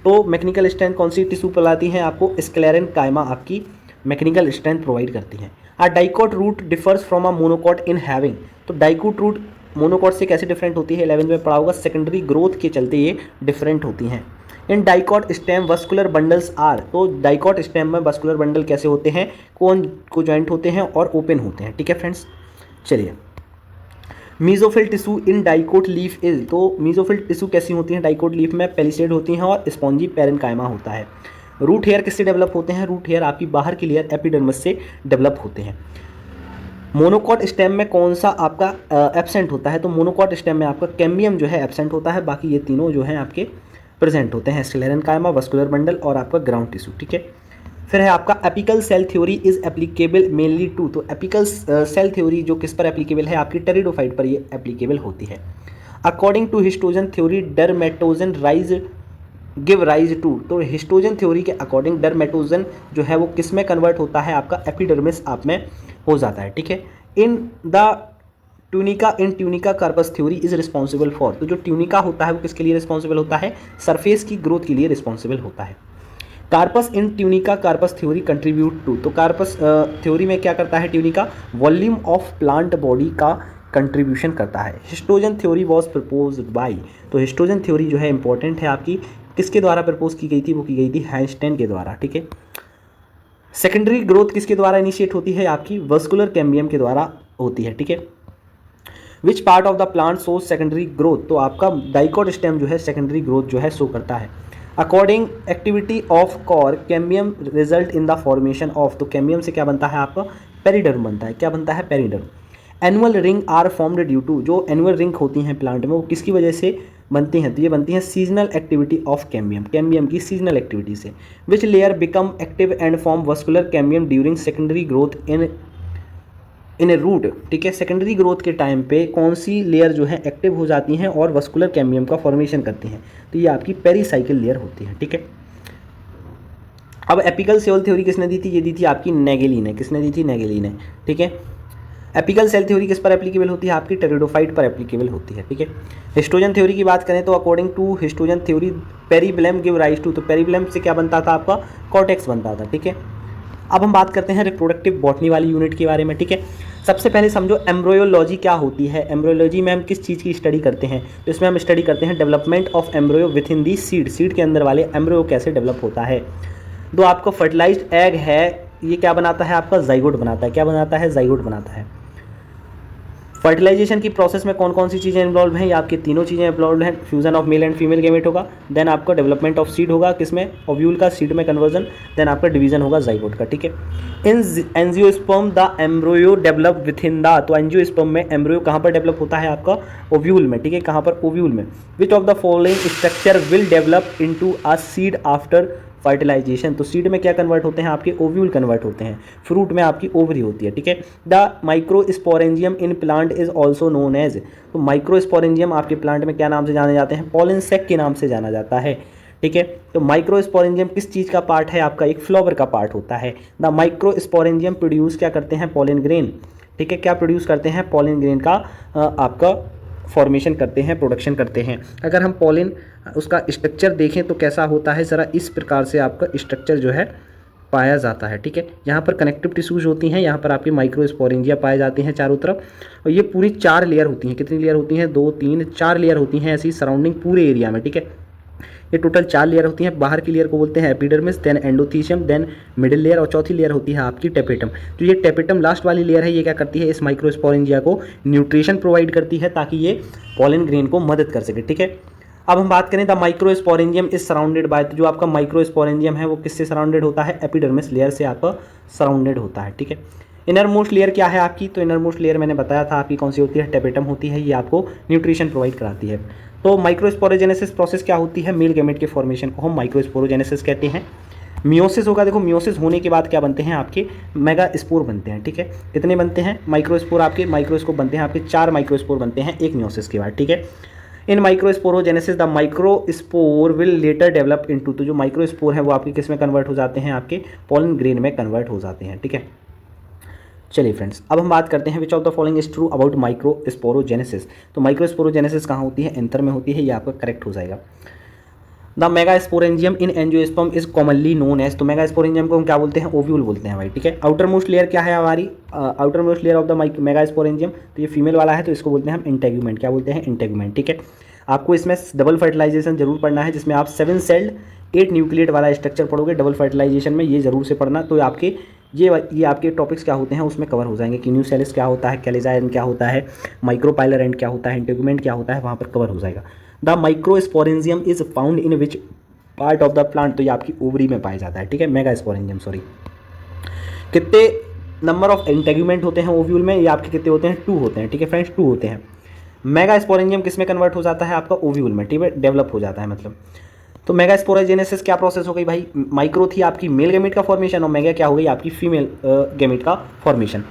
तो मैकेनिकल स्ट्रेंथ कौन सी टिश्यू प्रदाती हैं आपको, स्क्लेरन कायमा आपकी मैकेनिकल स्ट्रेंथ प्रोवाइड करती हैं। A dicot root differs from a monocot in having, तो डाइकोट रूट मोनोकॉट से कैसे डिफरेंट होती है, 11th में पढ़ा होगा, सेकेंडरी ग्रोथ के चलते ये डिफरेंट होती हैं। In dicot stem vascular bundles are, तो डाइकॉट स्टेम में वस्कुलर बंडल कैसे होते हैं, कौन को जॉइंट होते हैं और ओपन होते हैं, ठीक है फ्रेंड्स। चलिए mesophyll tissue in dicot leaf is, तो मीजोफिल टिश्यू कैसी होती हैं, डाइकोट लीफ में पेलिसेड होती हैं और स्पॉन्जी पैरेन्काइमा होता है। रूट हेयर किससे डेवलप होते हैं, रूट हेयर आपकी बाहर की लेयर एपिडर्मिस से डेवलप होते हैं। मोनोकॉट स्टेम में कौन सा आपका एब्सेंट होता है, तो मोनोकॉट स्टेम में आपका कैम्बियम जो है एब्सेंट होता है, बाकी ये तीनों जो हैं आपके प्रेजेंट होते हैं, स्क्लेरन कायमा, वस्कुलर बंडल और आपका ग्राउंड टिश्यू, ठीक है। फिर है आपका apical cell theory is applicable mainly to, तो एपिकल सेल थ्योरी जो किस पर एप्लीकेबल है, आपकी टेरिडोफाइट पर ये एप्लीकेबल होती है। According to histogen theory dermatogen rise give rise to, तो हिस्टोजन थ्योरी के अकॉर्डिंग डर्मेटोजन जो है वो किस में कन्वर्ट होता है, आपका एपिडर्मिस आप में हो जाता है, ठीक है। In the tunica in tunica corpus theory is responsible for, तो जो ट्यूनिका होता है वो किसके लिए रिस्पॉन्सिबल होता है, सरफेस की ग्रोथ के लिए रिस्पॉन्सिबल होता है। Corpus in tunica corpus theory contribute to, तो कार्पस थ्योरी में क्या करता है tunica, volume of plant body का कंट्रीब्यूशन करता है। Histogen theory was propose by, तो हिस्टोजन थ्योरी जो है इंपॉर्टेंट है आपकी, किसके द्वारा प्रपोज की गई थी, वो की गई थी हाइंस्टाइन के द्वारा, ठीक है। सेकेंडरी ग्रोथ किसके द्वारा इनिशिएट होती है, आपकी वस्कुलर कैम्बियम के द्वारा होती है, ठीक है। Which part of the plant shows secondary growth, तो आपका डाइकोट स्टेम जो है सेकेंडरी ग्रोथ जो है शो करता है। According activity of cork cambium result in the formation of, तो कैम्बियम से क्या बनता है आपका, पेरिडर्म बनता है, क्या बनता है, periderm. Annual ring are formed due to, जो एनुअल रिंग होती हैं प्लांट में वो किसकी वजह से बनती हैं, तो ये बनती हैं seasonal activity of cambium, cambium की सीजनल एक्टिविटी से। Which layer become active and form vascular cambium during secondary growth in a root, ठीक है। सेकेंडरी ग्रोथ के टाइम पे कौन सी लेयर जो है एक्टिव हो जाती हैं और वस्कुलर कैम्बियम का फॉर्मेशन करती हैं, तो ये आपकी पेरीसाइकिल लेयर होती है, ठीक है। अब एपिकल सेल थ्योरी किसने दी थी, ये दी थी आपकी नेगेली ने, किसने दी थी, नेगेली ने, ठीक है। एपिकल सेल थ्योरी किस पर एप्लीकेबल होती है, आपकी टेरिडोफाइट पर एप्लीकेबल होती है, ठीक है। हिस्टोजन थ्योरी की बात करें तो according to histogen theory periblem give rise to, तो पेरीब्लेम से क्या बनता था आपका, कॉर्टेक्स बनता था, ठीक है। अब हम बात करते हैं रिप्रोडक्टिव बॉटनी वाली यूनिट के बारे में, ठीक है। सबसे पहले समझो एम्ब्रोयोलॉजी क्या होती है। एम्ब्रोयोलॉजी में हम किस चीज़ की स्टडी करते हैं, तो इसमें हम स्टडी करते हैं development of embryo within the seed, seed के अंदर वाले एम्ब्रोयो कैसे डेवलप होता है। जो आपका फर्टिलाइज्ड एग है ये क्या बनाता है, आपका जाइगोट बनाता है, क्या बनाता है, जाइगोट बनाता है। फर्टिलाइजेशन की प्रोसेस में कौन कौन सी चीज़ें इन्वॉल्व हैं, ये आपकी तीनों चीज़ें इन्वॉल्व हैं। Fusion of male and female gamete होगा, देन आपका डेवलपमेंट ऑफ सीड होगा, किसमें, ओव्यूल का सीड में कन्वर्जन, देन आपका डिवीजन होगा जाइगोट का, ठीक है। In angiosperm the embryo develop within the, तो एंजियोस्पर्म में एम्ब्रोयो कहाँ पर डेवलप होता है, आपका ओव्यूल में, ठीक है, कहाँ पर, ओव्यूल में। Which of the following structure will develop into a seed after fertilization, तो सीड में क्या कन्वर्ट होते हैं, आपके ओव्यूल कन्वर्ट होते हैं, फ्रूट में आपकी ओवरी होती है, ठीक है। The microsporangium in plant is also known as, तो माइक्रोस्पोरेंजियम आपके प्लांट में क्या नाम से जाने जाते हैं, पॉलन सेक के नाम से जाना जाता है। ठीक है। तो माइक्रोस्पोरेंजियम किस चीज़ का पार्ट है आपका, एक फ्लावर का पार्ट होता है। द माइक्रोस्पोरेंजियम प्रोड्यूस क्या करते हैं, पॉलन ग्रेन, ठीक है, क्या प्रोड्यूस करते हैं, पॉलन ग्रेन का आपका फॉर्मेशन करते हैं, प्रोडक्शन करते हैं। अगर हम पॉलन उसका स्ट्रक्चर देखें तो कैसा होता है, ज़रा इस प्रकार से आपका स्ट्रक्चर जो है पाया जाता है, ठीक है। यहाँ पर कनेक्टिव टिश्यूज होती हैं, यहाँ पर आपकी माइक्रोस्पोरेंजिया पाए जाते हैं चारों तरफ, और ये पूरी 4 लेयर होती हैं। कितनी लेयर होती हैं, 2 3 4 लेयर होती हैं ऐसी सराउंडिंग पूरे एरिया में, ठीक है। ये टोटल 4 लेयर होती हैं। बाहर की लेयर को बोलते हैं epidermis, then endothecium, then middle layer, और चौथी लेयर होती है आपकी टेपेटम। तो ये टेपेटम लास्ट वाली लेयर है, ये क्या करती है, इस माइक्रोस्पोरेंजिया को न्यूट्रिशन प्रोवाइड करती है ताकि ये पॉलन ग्रेन को मदद कर सके, ठीक है। अब हम बात करें the microsporangium is surrounded by, तो जो आपका माइक्रोस्पोरेंजियम है वो किससे सराउंडेड होता है, एपिडर्मिस लेयर से आपका सराउंडेड होता है, ठीक है। इनर मोस्ट लेयर क्या है आपकी, तो इनर मोस्ट लेयर मैंने बताया था आपकी कौन सी होती है, टेपेटम होती है, ये आपको न्यूट्रिशन प्रोवाइड कराती है। तो माइक्रोस्पोरोजेनेसिस प्रोसेस क्या होती है, मेल गैमेट के फॉर्मेशन को हम माइक्रोस्पोरोजेनेसिस कहते हैं। मियोसिस होगा, देखो मियोसिस होने के बाद क्या बनते हैं आपके मेगा स्पोर बनते हैं, ठीक है। कितने बनते हैं माइक्रोस्पोर, आपके माइक्रोस्कोप बनते हैं आपके 4 माइक्रोस्पोर बनते हैं एक मियोसिस के बाद, ठीक है। In microsporogenesis the microspore will later develop into, तो जो माइक्रोस्पोर है वो आपके किस में कन्वर्ट हो जाते हैं, आपके पॉलन ग्रेन में कन्वर्ट हो जाते हैं, ठीक है। चलिए फ्रेंड्स, अब हम बात करते हैं which of the following is true about microsporogenesis. तो माइक्रोस्पोरोजेनेसिस कहाँ होती है, एंथर में होती है, ये आपका करेक्ट हो जाएगा। The megasporangium in angiosperm is commonly known as, तो मेगास्पोरेंजियम को हम क्या बोलते हैं, ओव्यूल बोलते हैं भाई, ठीक है। आउटर मोस्ट लेयर क्या है हमारी, outer most layer of the megasporangium, तो ये फीमेल वाला है तो इसको बोलते हैं हम इंटेगुमेंट, क्या बोलते हैं, इंटेगुमेंट, ठीक है। आपको इसमें डबल फर्टिलाइजेशन जरूर पढ़ना है, जिसमें आप 7 सेल्ड 8 न्यूक्लिएट वाला स्ट्रक्चर पढ़ोगे डबल फर्टिलाइजेशन में, ये जरूर से पढ़ना। तो आपके ये आपके टॉपिक्स क्या होते हैं उसमें कवर हो जाएंगे कि न्यूसेलिस क्या होता है, कैलिजा एंड क्या होता है, माइक्रोपाइलर एंड क्या होता है, इंटेगुमेंट क्या होता है, वहाँ पर कवर हो जाएगा। The microsporangium is found in which part of the plant, तो ये आपकी ओवरी में पाया जाता है, ठीक है, मेगास्पोरेंजियम, सॉरी। कितने नंबर ऑफ इंटेगुमेंट होते हैं ओव्यूल में, ये आपके कितने होते हैं, 2 होते हैं, ठीक है फ्रेंड्स, 2 होते हैं। मेगास्पोरेंजियम किस में कन्वर्ट हो जाता है आपका, ओव्यूल में, ठीक है, डेवलप हो जाता है मतलब। तो मेगास्पोरोजेनेसिस क्या प्रोसेस हो गई भाई, माइक्रो थी आपकी मेल गैमेट का फॉर्मेशन, और मेगा क्या हो गई आपकी फीमेल गैमेट का फॉर्मेशन।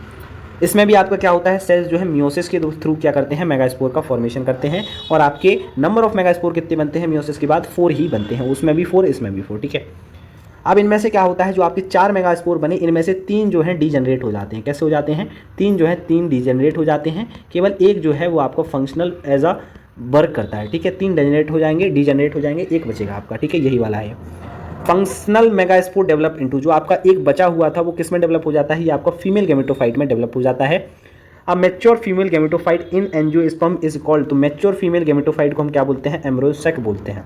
इसमें भी आपका क्या होता है, सेल्स जो है मियोसिस के थ्रू क्या करते हैं, मेगास्पोर का फॉर्मेशन करते हैं, और आपके नंबर ऑफ मेगास्पोर कितने बनते हैं मियोसिस के बाद, 4 ही बनते हैं, उसमें भी 4 इसमें भी 4, ठीक है। अब इनमें से क्या होता है, जो आपके 4 मेगास्पोर बने इनमें से 3 जो हैं डीजनरेट हो जाते हैं, कैसे हो जाते हैं, 3 जो है 3 डीजनरेट हो जाते हैं, केवल एक जो है वो आपको फंक्शनल एज अ वर्क करता है, ठीक है। 3 डीजनरेट हो जाएंगे, एक बचेगा आपका, ठीक है, यही वाला है। फंक्शनल मेगास्पोर डेवलप इनटू, जो आपका एक बचा हुआ था वो किस में डेवलप हो जाता है, ये आपका फीमेल गैमेटोफाइट में डेवलप हो जाता है। अब mature female gametophyte in angiosperm is called, तो मैच्योर फीमेल गैमेटोफाइट को हम क्या बोलते हैं, एम्ब्रियोसेक बोलते हैं।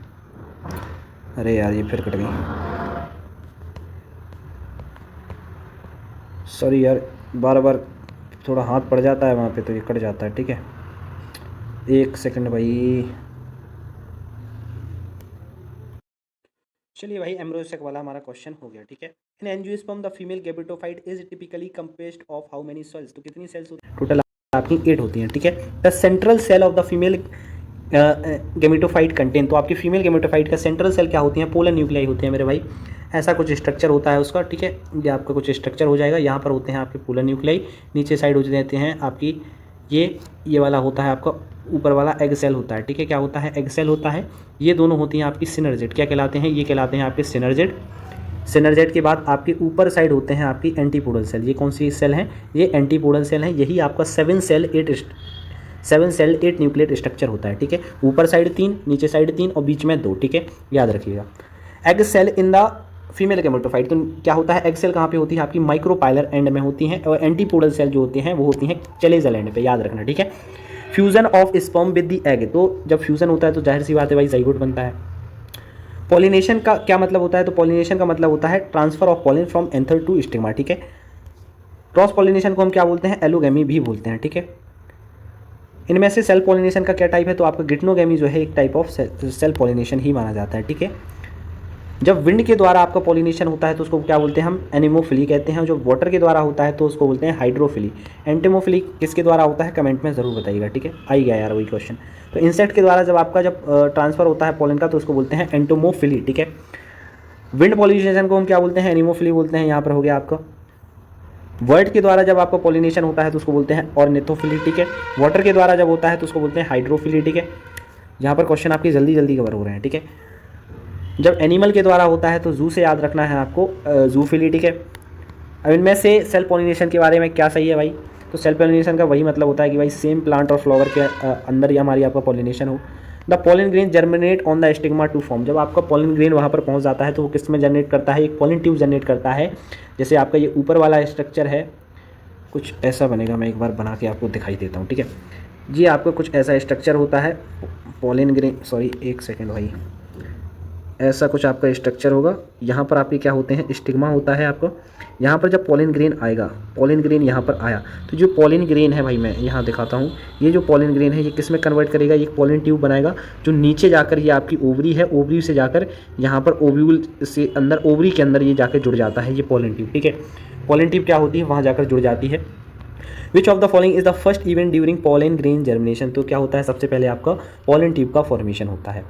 अरे यार ये फिर कट गई, सॉरी यार, बार बार थोड़ा हाथ पड़ जाता है वहाँ पे तो ये कट जाता है, ठीक है, 1 सेकंड भाई। चलिए भाई, एम्ब्रियोसेक वाला हमारा क्वेश्चन हो गया, ठीक है। In angiosperm the female gametophyte is typically composed of how many cells, तो कितनी सेल्स होती हैं टोटल आपकी, 8 होती हैं, ठीक है। The central cell of the female gametophyte contain, तो आपकी फीमेल गैमेटोफाइट का सेंट्रल सेल क्या होती हैं, पोलर न्यूक्लियाई होती हैं मेरे भाई, ऐसा कुछ स्ट्रक्चर होता है उसका, ठीक है। ये आपका कुछ स्ट्रक्चर हो जाएगा, यहाँ पर होते हैं आपके पोलर न्यूक्लियाई, नीचे साइड हो जाते हैं आपकी ये वाला होता है आपका ऊपर वाला एग सेल होता है, ठीक है, क्या होता है, एग सेल होता है। ये दोनों होती हैं आपकी सिनर्जेट, क्या कहलाते हैं, ये कहलाते हैं आपके सिनर्जेट। सिनर्जेट के बाद आपके ऊपर साइड होते हैं आपकी एंटीपोडल सेल, ये कौन सी सेल हैं, ये एंटीपोडल सेल हैं, यही आपका 7 सेल 8 न्यूक्लिएट स्ट्रक्चर होता है, ठीक है। ऊपर साइड 3, नीचे साइड 3 और बीच में 2, ठीक है, याद रखिएगा। Egg cell in the female gametophyte, तो क्या होता है, एग सेल कहाँ पे होती है आपकी माइक्रोपाइलर एंड में होती हैं, और एंटीपोडल सेल जो होते हैं वो होती हैं चलेजल एंड पे, याद रखना, ठीक है। Fusion of sperm with the egg, तो जब फ्यूजन होता है तो जाहिर सी बात है भाई जाइगोट बनता है। पॉलिनेशन का क्या मतलब होता है, तो पॉलिनेशन का मतलब होता है transfer of pollen from anther to stigma, ठीक है। क्रॉस पॉलिनेशन को हम क्या बोलते हैं, एलोगैमी भी बोलते हैं, ठीक है। इनमें से सेल पॉलिनेशन का क्या टाइप है, तो आपका गिटनोगैमी जो है एक टाइप ऑफ सेल पॉलिनेशन ही माना जाता है, ठीक है। जब विंड के द्वारा आपका पॉलिनेशन होता है तो उसको क्या बोलते हैं हम, एनिमोफिली कहते हैं। जो वाटर के द्वारा होता है तो उसको बोलते हैं हाइड्रोफिली। एंटेमोफिली किसके द्वारा होता है, कमेंट में ज़रूर बताइएगा, ठीक है, आई गया यार वही क्वेश्चन। तो इंसेक्ट के द्वारा जब ट्रांसफर होता है पॉलन का तो उसको बोलते हैं एंटोमोफिली, ठीक है। विंड पॉलिनेशन को हम क्या बोलते हैं, एनिमोफिली बोलते हैं, यहाँ पर हो गया आपका। वर्ड के द्वारा जब आपका पॉलिनेशन होता है तो उसको बोलते हैं ऑर्निथोफिली, ठीक है। वाटर के द्वारा जब होता है तो उसको बोलते हैं हाइड्रोफिली, ठीक है। यहाँ पर क्वेश्चन आपके जल्दी जल्दी कवर हो रहे हैं, ठीक है। जब एनिमल के द्वारा होता है तो जू से याद रखना है आपको, जूफिली, ठीक है। अब इनमें से सेल्फ पॉलिनेशन के बारे में क्या सही है भाई, तो सेल्फ पॉलिनेशन का वही मतलब होता है कि भाई सेम प्लांट और फ्लावर के अंदर ही हमारी आपका पॉलिनेशन हो। The pollen grain germinate on the stigma to form, जब आपका पॉलिन ग्रेन वहाँ पर पहुँच जाता है तो वो किस में जनरेट करता है, एक पॉलिन ट्यूब जनरेट करता है। जैसे आपका ये ऊपर वाला स्ट्रक्चर है, कुछ ऐसा बनेगा, मैं एक बार बना के आपको दिखाई देता हूँ, ठीक है। जी आपका कुछ ऐसा स्ट्रक्चर होता है पॉलिन ग्रेन, सॉरी एक सेकेंड भाई, ऐसा कुछ आपका स्ट्रक्चर होगा। यहाँ पर आपके क्या होते हैं, स्टिग्मा होता है आपको। यहाँ पर जब पॉलिन ग्रेन आएगा, पॉलिन ग्रेन यहाँ पर आया तो जो पॉलिन ग्रेन है भाई, मैं यहाँ दिखाता हूँ, ये जो पॉलिन ग्रेन है ये किस में कन्वर्ट करेगा, ये पॉलिन ट्यूब बनाएगा जो नीचे जाकर ये आपकी ओवरी है, ओवरी से जाकर यहाँ पर ओव्यूल से अंदर, ओवरी के अंदर ये जाकर जुड़ जाता है ये पॉलिन ट्यूब, ठीक है। पॉलिन ट्यूब क्या होती है, वहाँ जाकर जुड़ जाती है। Which of the following is the first event during pollen grain germination, तो क्या होता है, सबसे पहले आपका पॉलिन ट्यूब का फॉर्मेशन होता है।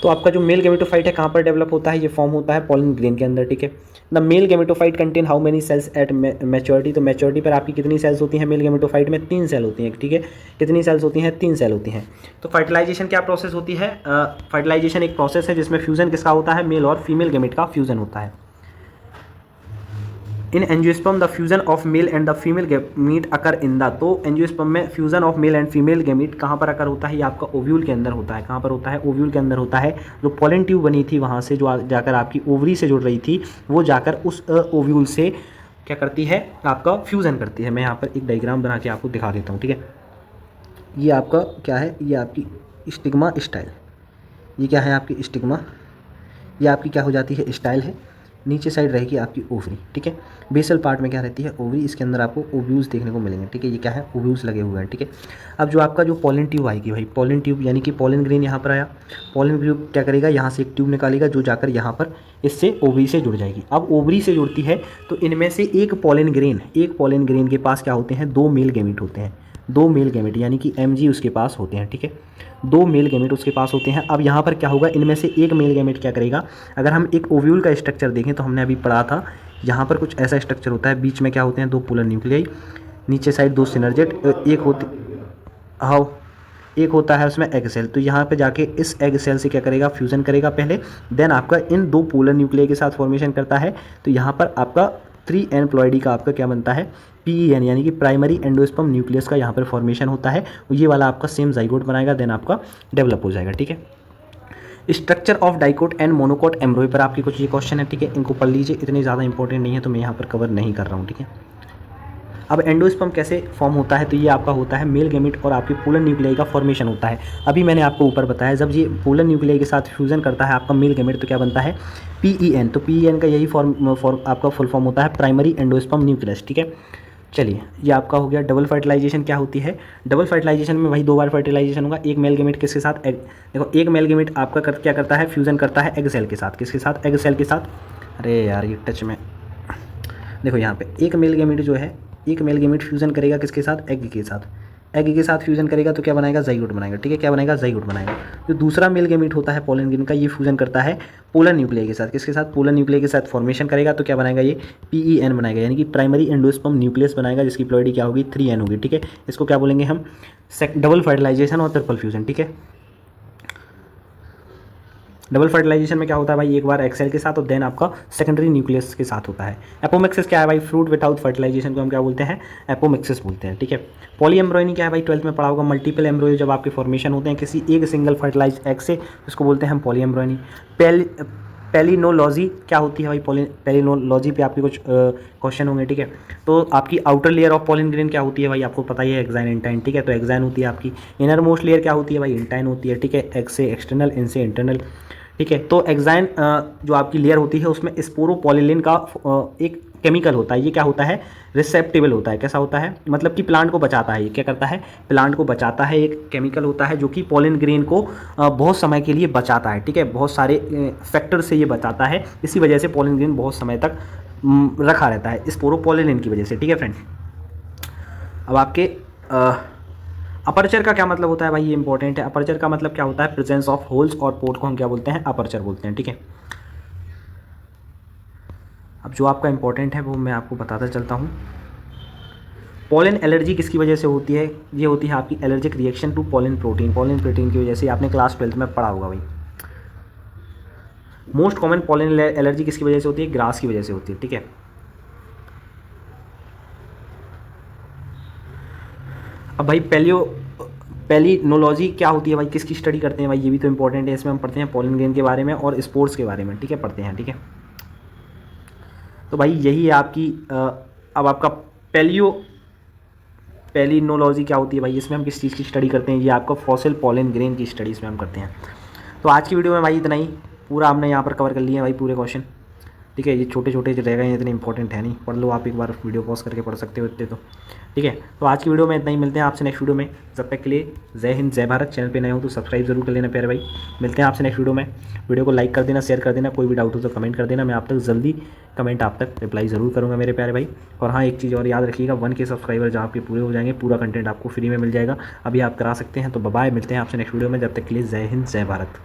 तो आपका जो मेल गेमेटोफाइट है कहाँ पर डेवलप होता है, ये फॉर्म होता है पॉलिन ग्रेन के अंदर, ठीक है। The male gametophyte contain how many cells at maturity, तो मैच्योरिटी पर आपकी कितनी सेल्स होती हैं, मेल गेमेटोफाइट में 3 सेल होती हैं, ठीक है। कितनी सेल्स होती हैं, 3 सेल होती हैं। तो फर्टिलाइजेशन क्या प्रोसेस होती है, फर्टिलाइजेशन एक प्रोसेस है जिसमें फ्यूजन किसका होता है, मेल और फीमेल गेमेट का फ्यूजन होता है। In angiosperm the fusion of male and the female gamete occur in the, तो एंजियोस्पर्म में fusion of male and female gamete कहाँ पर अकर होता है, ये आपका ओव्यूल के अंदर होता है। कहाँ पर होता है, ओव्यूल के अंदर होता है। जो पॉलिन ट्यूब बनी थी वहाँ से जो जाकर आपकी ओवरी से जुड़ रही थी, वो जाकर उस ओव्यूल से क्या करती है, आपका फ्यूज़न करती है। मैं यहाँ पर एक डायग्राम बना के आपको दिखा देता हूँ, ठीक है। ये आपका क्या है, ये आपकी स्टिग्मा स्टाइल, ये क्या है आपकी स्टिग्मा, ये आपकी क्या हो जाती है, स्टाइल है। नीचे साइड रहेगी आपकी ओवरी, ठीक है। बेसल पार्ट में क्या रहती है, ओवरी, इसके अंदर आपको ओव्यूल्स देखने को मिलेंगे, ठीक है। ये क्या है, ओव्यूल्स लगे हुए हैं, ठीक है। अब जो आपका जो पॉलिन ट्यूब आएगी भाई, पॉलिन ट्यूब यानी कि पॉलिन ग्रेन यहाँ पर आया, पॉलिन ट्यूब क्या करेगा, यहाँ से एक ट्यूब निकालेगा जो जाकर यहाँ पर इससे ओवरी से जुड़ जाएगी। अब ओवरी से जुड़ती है तो इनमें से एक पॉलिन ग्रेन के पास क्या होते हैं, 2 मेल गेमेट होते हैं, 2 मेल गेमेट यानी कि एमजी उसके पास होते हैं, ठीक है। 2 मेल गेमेट उसके पास होते हैं। अब यहाँ पर क्या होगा, इनमें से एक मेल गेमेट क्या करेगा, अगर हम एक ओव्यूल का स्ट्रक्चर देखें तो हमने अभी पढ़ा था, यहाँ पर कुछ ऐसा स्ट्रक्चर होता है, बीच में क्या होते हैं, 2 पोलर न्यूक्लियाई, नीचे साइड 2 सिनर्जेट, एक होता है उसमें एग सेल। तो यहाँ पे जाके इस एग सेल से क्या करेगा, फ्यूज़न करेगा पहले, देन आपका इन 2 पोलर न्यूक्लियाई के साथ फॉर्मेशन करता है। तो यहाँ पर आपका 3N प्लॉइडी का आपका क्या बनता है, PEN यानी कि प्राइमरी एंडोस्पर्म न्यूक्लियस का यहाँ पर फॉर्मेशन होता है। ये वाला आपका सेम जाइगोट बनाएगा, देन आपका डेवलप हो जाएगा, ठीक है। Structure of dicot and monocot एम्ब्रॉय पर आपके कुछ ये क्वेश्चन है, ठीक है। इनको पढ़ लीजिए, इतने ज़्यादा इंपॉर्टेंट नहीं है तो मैं यहाँ पर कवर नहीं कर रहा हूँ, ठीक है। अब एंडोस्पर्म कैसे फॉर्म होता है, तो ये आपका होता है मेल गेमेट और आपके पोलर न्यूक्लियाई का फॉर्मेशन होता है। अभी मैंने आपको ऊपर बताया, जब ये पोलर न्यूक्लियाई के साथ फ्यूजन करता है आपका मेल गेमेट तो क्या बनता है, PEN। तो PEN का यही फॉर्म आपका फुल फॉर्म होता है प्राइमरी एंडोस्पर्म न्यूक्लियस, ठीक है। चलिए, ये आपका हो गया। डबल फर्टिलाइजेशन क्या होती है, डबल फर्टिलाइजेशन में वही 2 बार फर्टिलाइजेशन होगा। एक मेल गेमेट किसके साथ, एग, देखो एक मेल गेमेट आपका क्या करता है, फ्यूजन करता है एग सेल के साथ, किसके साथ, एग सेल के साथ। अरे यार ये टच में, देखो यहाँ पे एक मेल गेमेट जो है, एक मेल गेमेट फ्यूजन करेगा किसके साथ, एग के साथ, एग के साथ फ्यूजन करेगा तो क्या बनाएगा, जाइगोट बनाएगा, ठीक है। क्या बनाएगा, जाइगोट बनाएगा। जो दूसरा मेल गेमेट होता है पॉलिन ग्रेन का, ये फ्यूजन करता है पोलर न्यूक्लियाई के साथ, किसके साथ, पोलर न्यूक्लियाई के साथ फॉर्मेशन करेगा तो क्या बनाएगा, ये PEN बनाएगा यानी कि प्राइमरी एंडोस्पर्म न्यूक्लियस बनाएगा, जिसकी प्लॉइडी क्या होगी, 3N होगी, ठीक है। इसको क्या बोलेंगे हम, डबल फर्टिलाइजेशन और ट्रिपल फ्यूजन, ठीक है। डबल फर्टिलाइजेशन में क्या होता है भाई, एक बार एक्सेल के साथ और देन आपका सेकेंडरी न्यूक्लियस के साथ होता है। एपोमिक्सिस क्या है भाई, फ्रूट विदाउट फर्टिलाइजेशन को हम क्या बोलते हैं, एपोमिक्सिस बोलते हैं, ठीक है। पॉली एम्ब्रॉयनी क्या है भाई, 12th में पढ़ा होगा। मल्टीपल एम्ब्रॉय जब आपके फॉर्मेशन होते हैं किसी एक सिंगल फर्टिलाइज एग से, उसको बोलते हैं हम पॉली एम्ब्रॉयनी। पेलिनोलॉजी क्या होती है भाई, पेलिनोलॉजी पे आपके कुछ क्वेश्चन होंगे, ठीक है। तो आपकी outer layer of pollen grain क्या होती है भाई, आपको पता ही है, एक्साइन इंटाइन, ठीक है। तो एक्साइन होती है आपकी। इनर मोस्ट लेयर क्या होती है भाई, इंटाइन होती है, ठीक है। एग से एक्सटर्नल, इन से इंटरनल, ठीक है। तो एक्साइन जो आपकी लेयर होती है उसमें स्पोरोपॉलिलिन का एक केमिकल होता है, ये क्या होता है, रिसेप्टेबल होता है। कैसा होता है, मतलब कि प्लांट को बचाता है, ये क्या करता है, प्लांट को बचाता है। एक केमिकल होता है जो कि पॉलिन ग्रेन को बहुत समय के लिए बचाता है, ठीक है। बहुत सारे फैक्टर से ये बचाता है, इसी वजह से पॉलिन ग्रेन बहुत समय तक रखा रहता है, स्पोरोपॉलिलिन की वजह से, ठीक है फ्रेंड्स। अब आपके अपर्चर का क्या मतलब होता है भाई, ये इंपॉर्टेंट है। अपर्चर का मतलब क्या होता है, प्रेजेंस ऑफ होल्स और पोर्ट को हम क्या बोलते हैं, अपर्चर बोलते हैं, ठीक है। अब जो आपका इंपॉर्टेंट है वो मैं आपको बताता चलता हूँ। पॉलिन एलर्जी किसकी वजह से होती है, ये होती है आपकी allergic reaction to pollen protein. Pollen protein की वजह से आपने क्लास 12th में पढ़ा होगा भाई। मोस्ट कॉमन पॉलन एलर्जी किसकी वजह से होती है? ग्रास की वजह से होती है, ठीक है। अब भाई पेलिनोलॉजी क्या होती है भाई, किसकी स्टडी करते हैं भाई, ये भी तो इंपॉर्टेंट है। इसमें हम पढ़ते हैं पॉलन ग्रेन के बारे में और स्पोर्ट्स के बारे में, ठीक है, पढ़ते हैं, ठीक है। तो भाई यही है आपकी अब आपका पेलिनोलॉजी क्या होती है भाई, इसमें हम किस चीज़ की स्टडी करते हैं? ये आपका फॉसिल पॉलन ग्रेन की स्टडी इसमें हम करते हैं। तो आज की वीडियो में भाई इतना ही, पूरा हमने यहाँ पर कवर कर लिया है भाई पूरे क्वेश्चन, ठीक है। ये छोटे छोटे जो रह गए हैं इतने इंपॉर्टेंट है नहीं, पढ़ लो आप एक बार, वीडियो पॉज करके पढ़ सकते हो इतने तो, ठीक है। तो आज की वीडियो में इतना ही, मिलते हैं आपसे नेक्स्ट वीडियो में। जब तक के लिए जय हिंद जय भारत। चैनल पे नए हो तो सब्सक्राइब जरूर कर लेना प्यारे भाई। मिलते हैं आपसे नेक्स्ट वीडियो में। वीडियो को लाइक कर देना, शेयर कर देना, कोई भी डाउट हो तो कमेंट कर देना, मैं आप तक जल्दी कमेंट आप तक रिप्लाई ज़रूर करूँगा मेरे प्यारे भाई। और हाँ, एक चीज़ और याद रखिएगा, 1K सब्सक्राइबर जहाँ आपके पूरे हो जाएंगे, पूरा कंटेंट आपको फ्री में मिल जाएगा। अभी आप करा सकते हैं। तो बाय, मिलते हैं आपसे नेक्स्ट वीडियो में। जब तक के लिए जय हिंद जय भारत।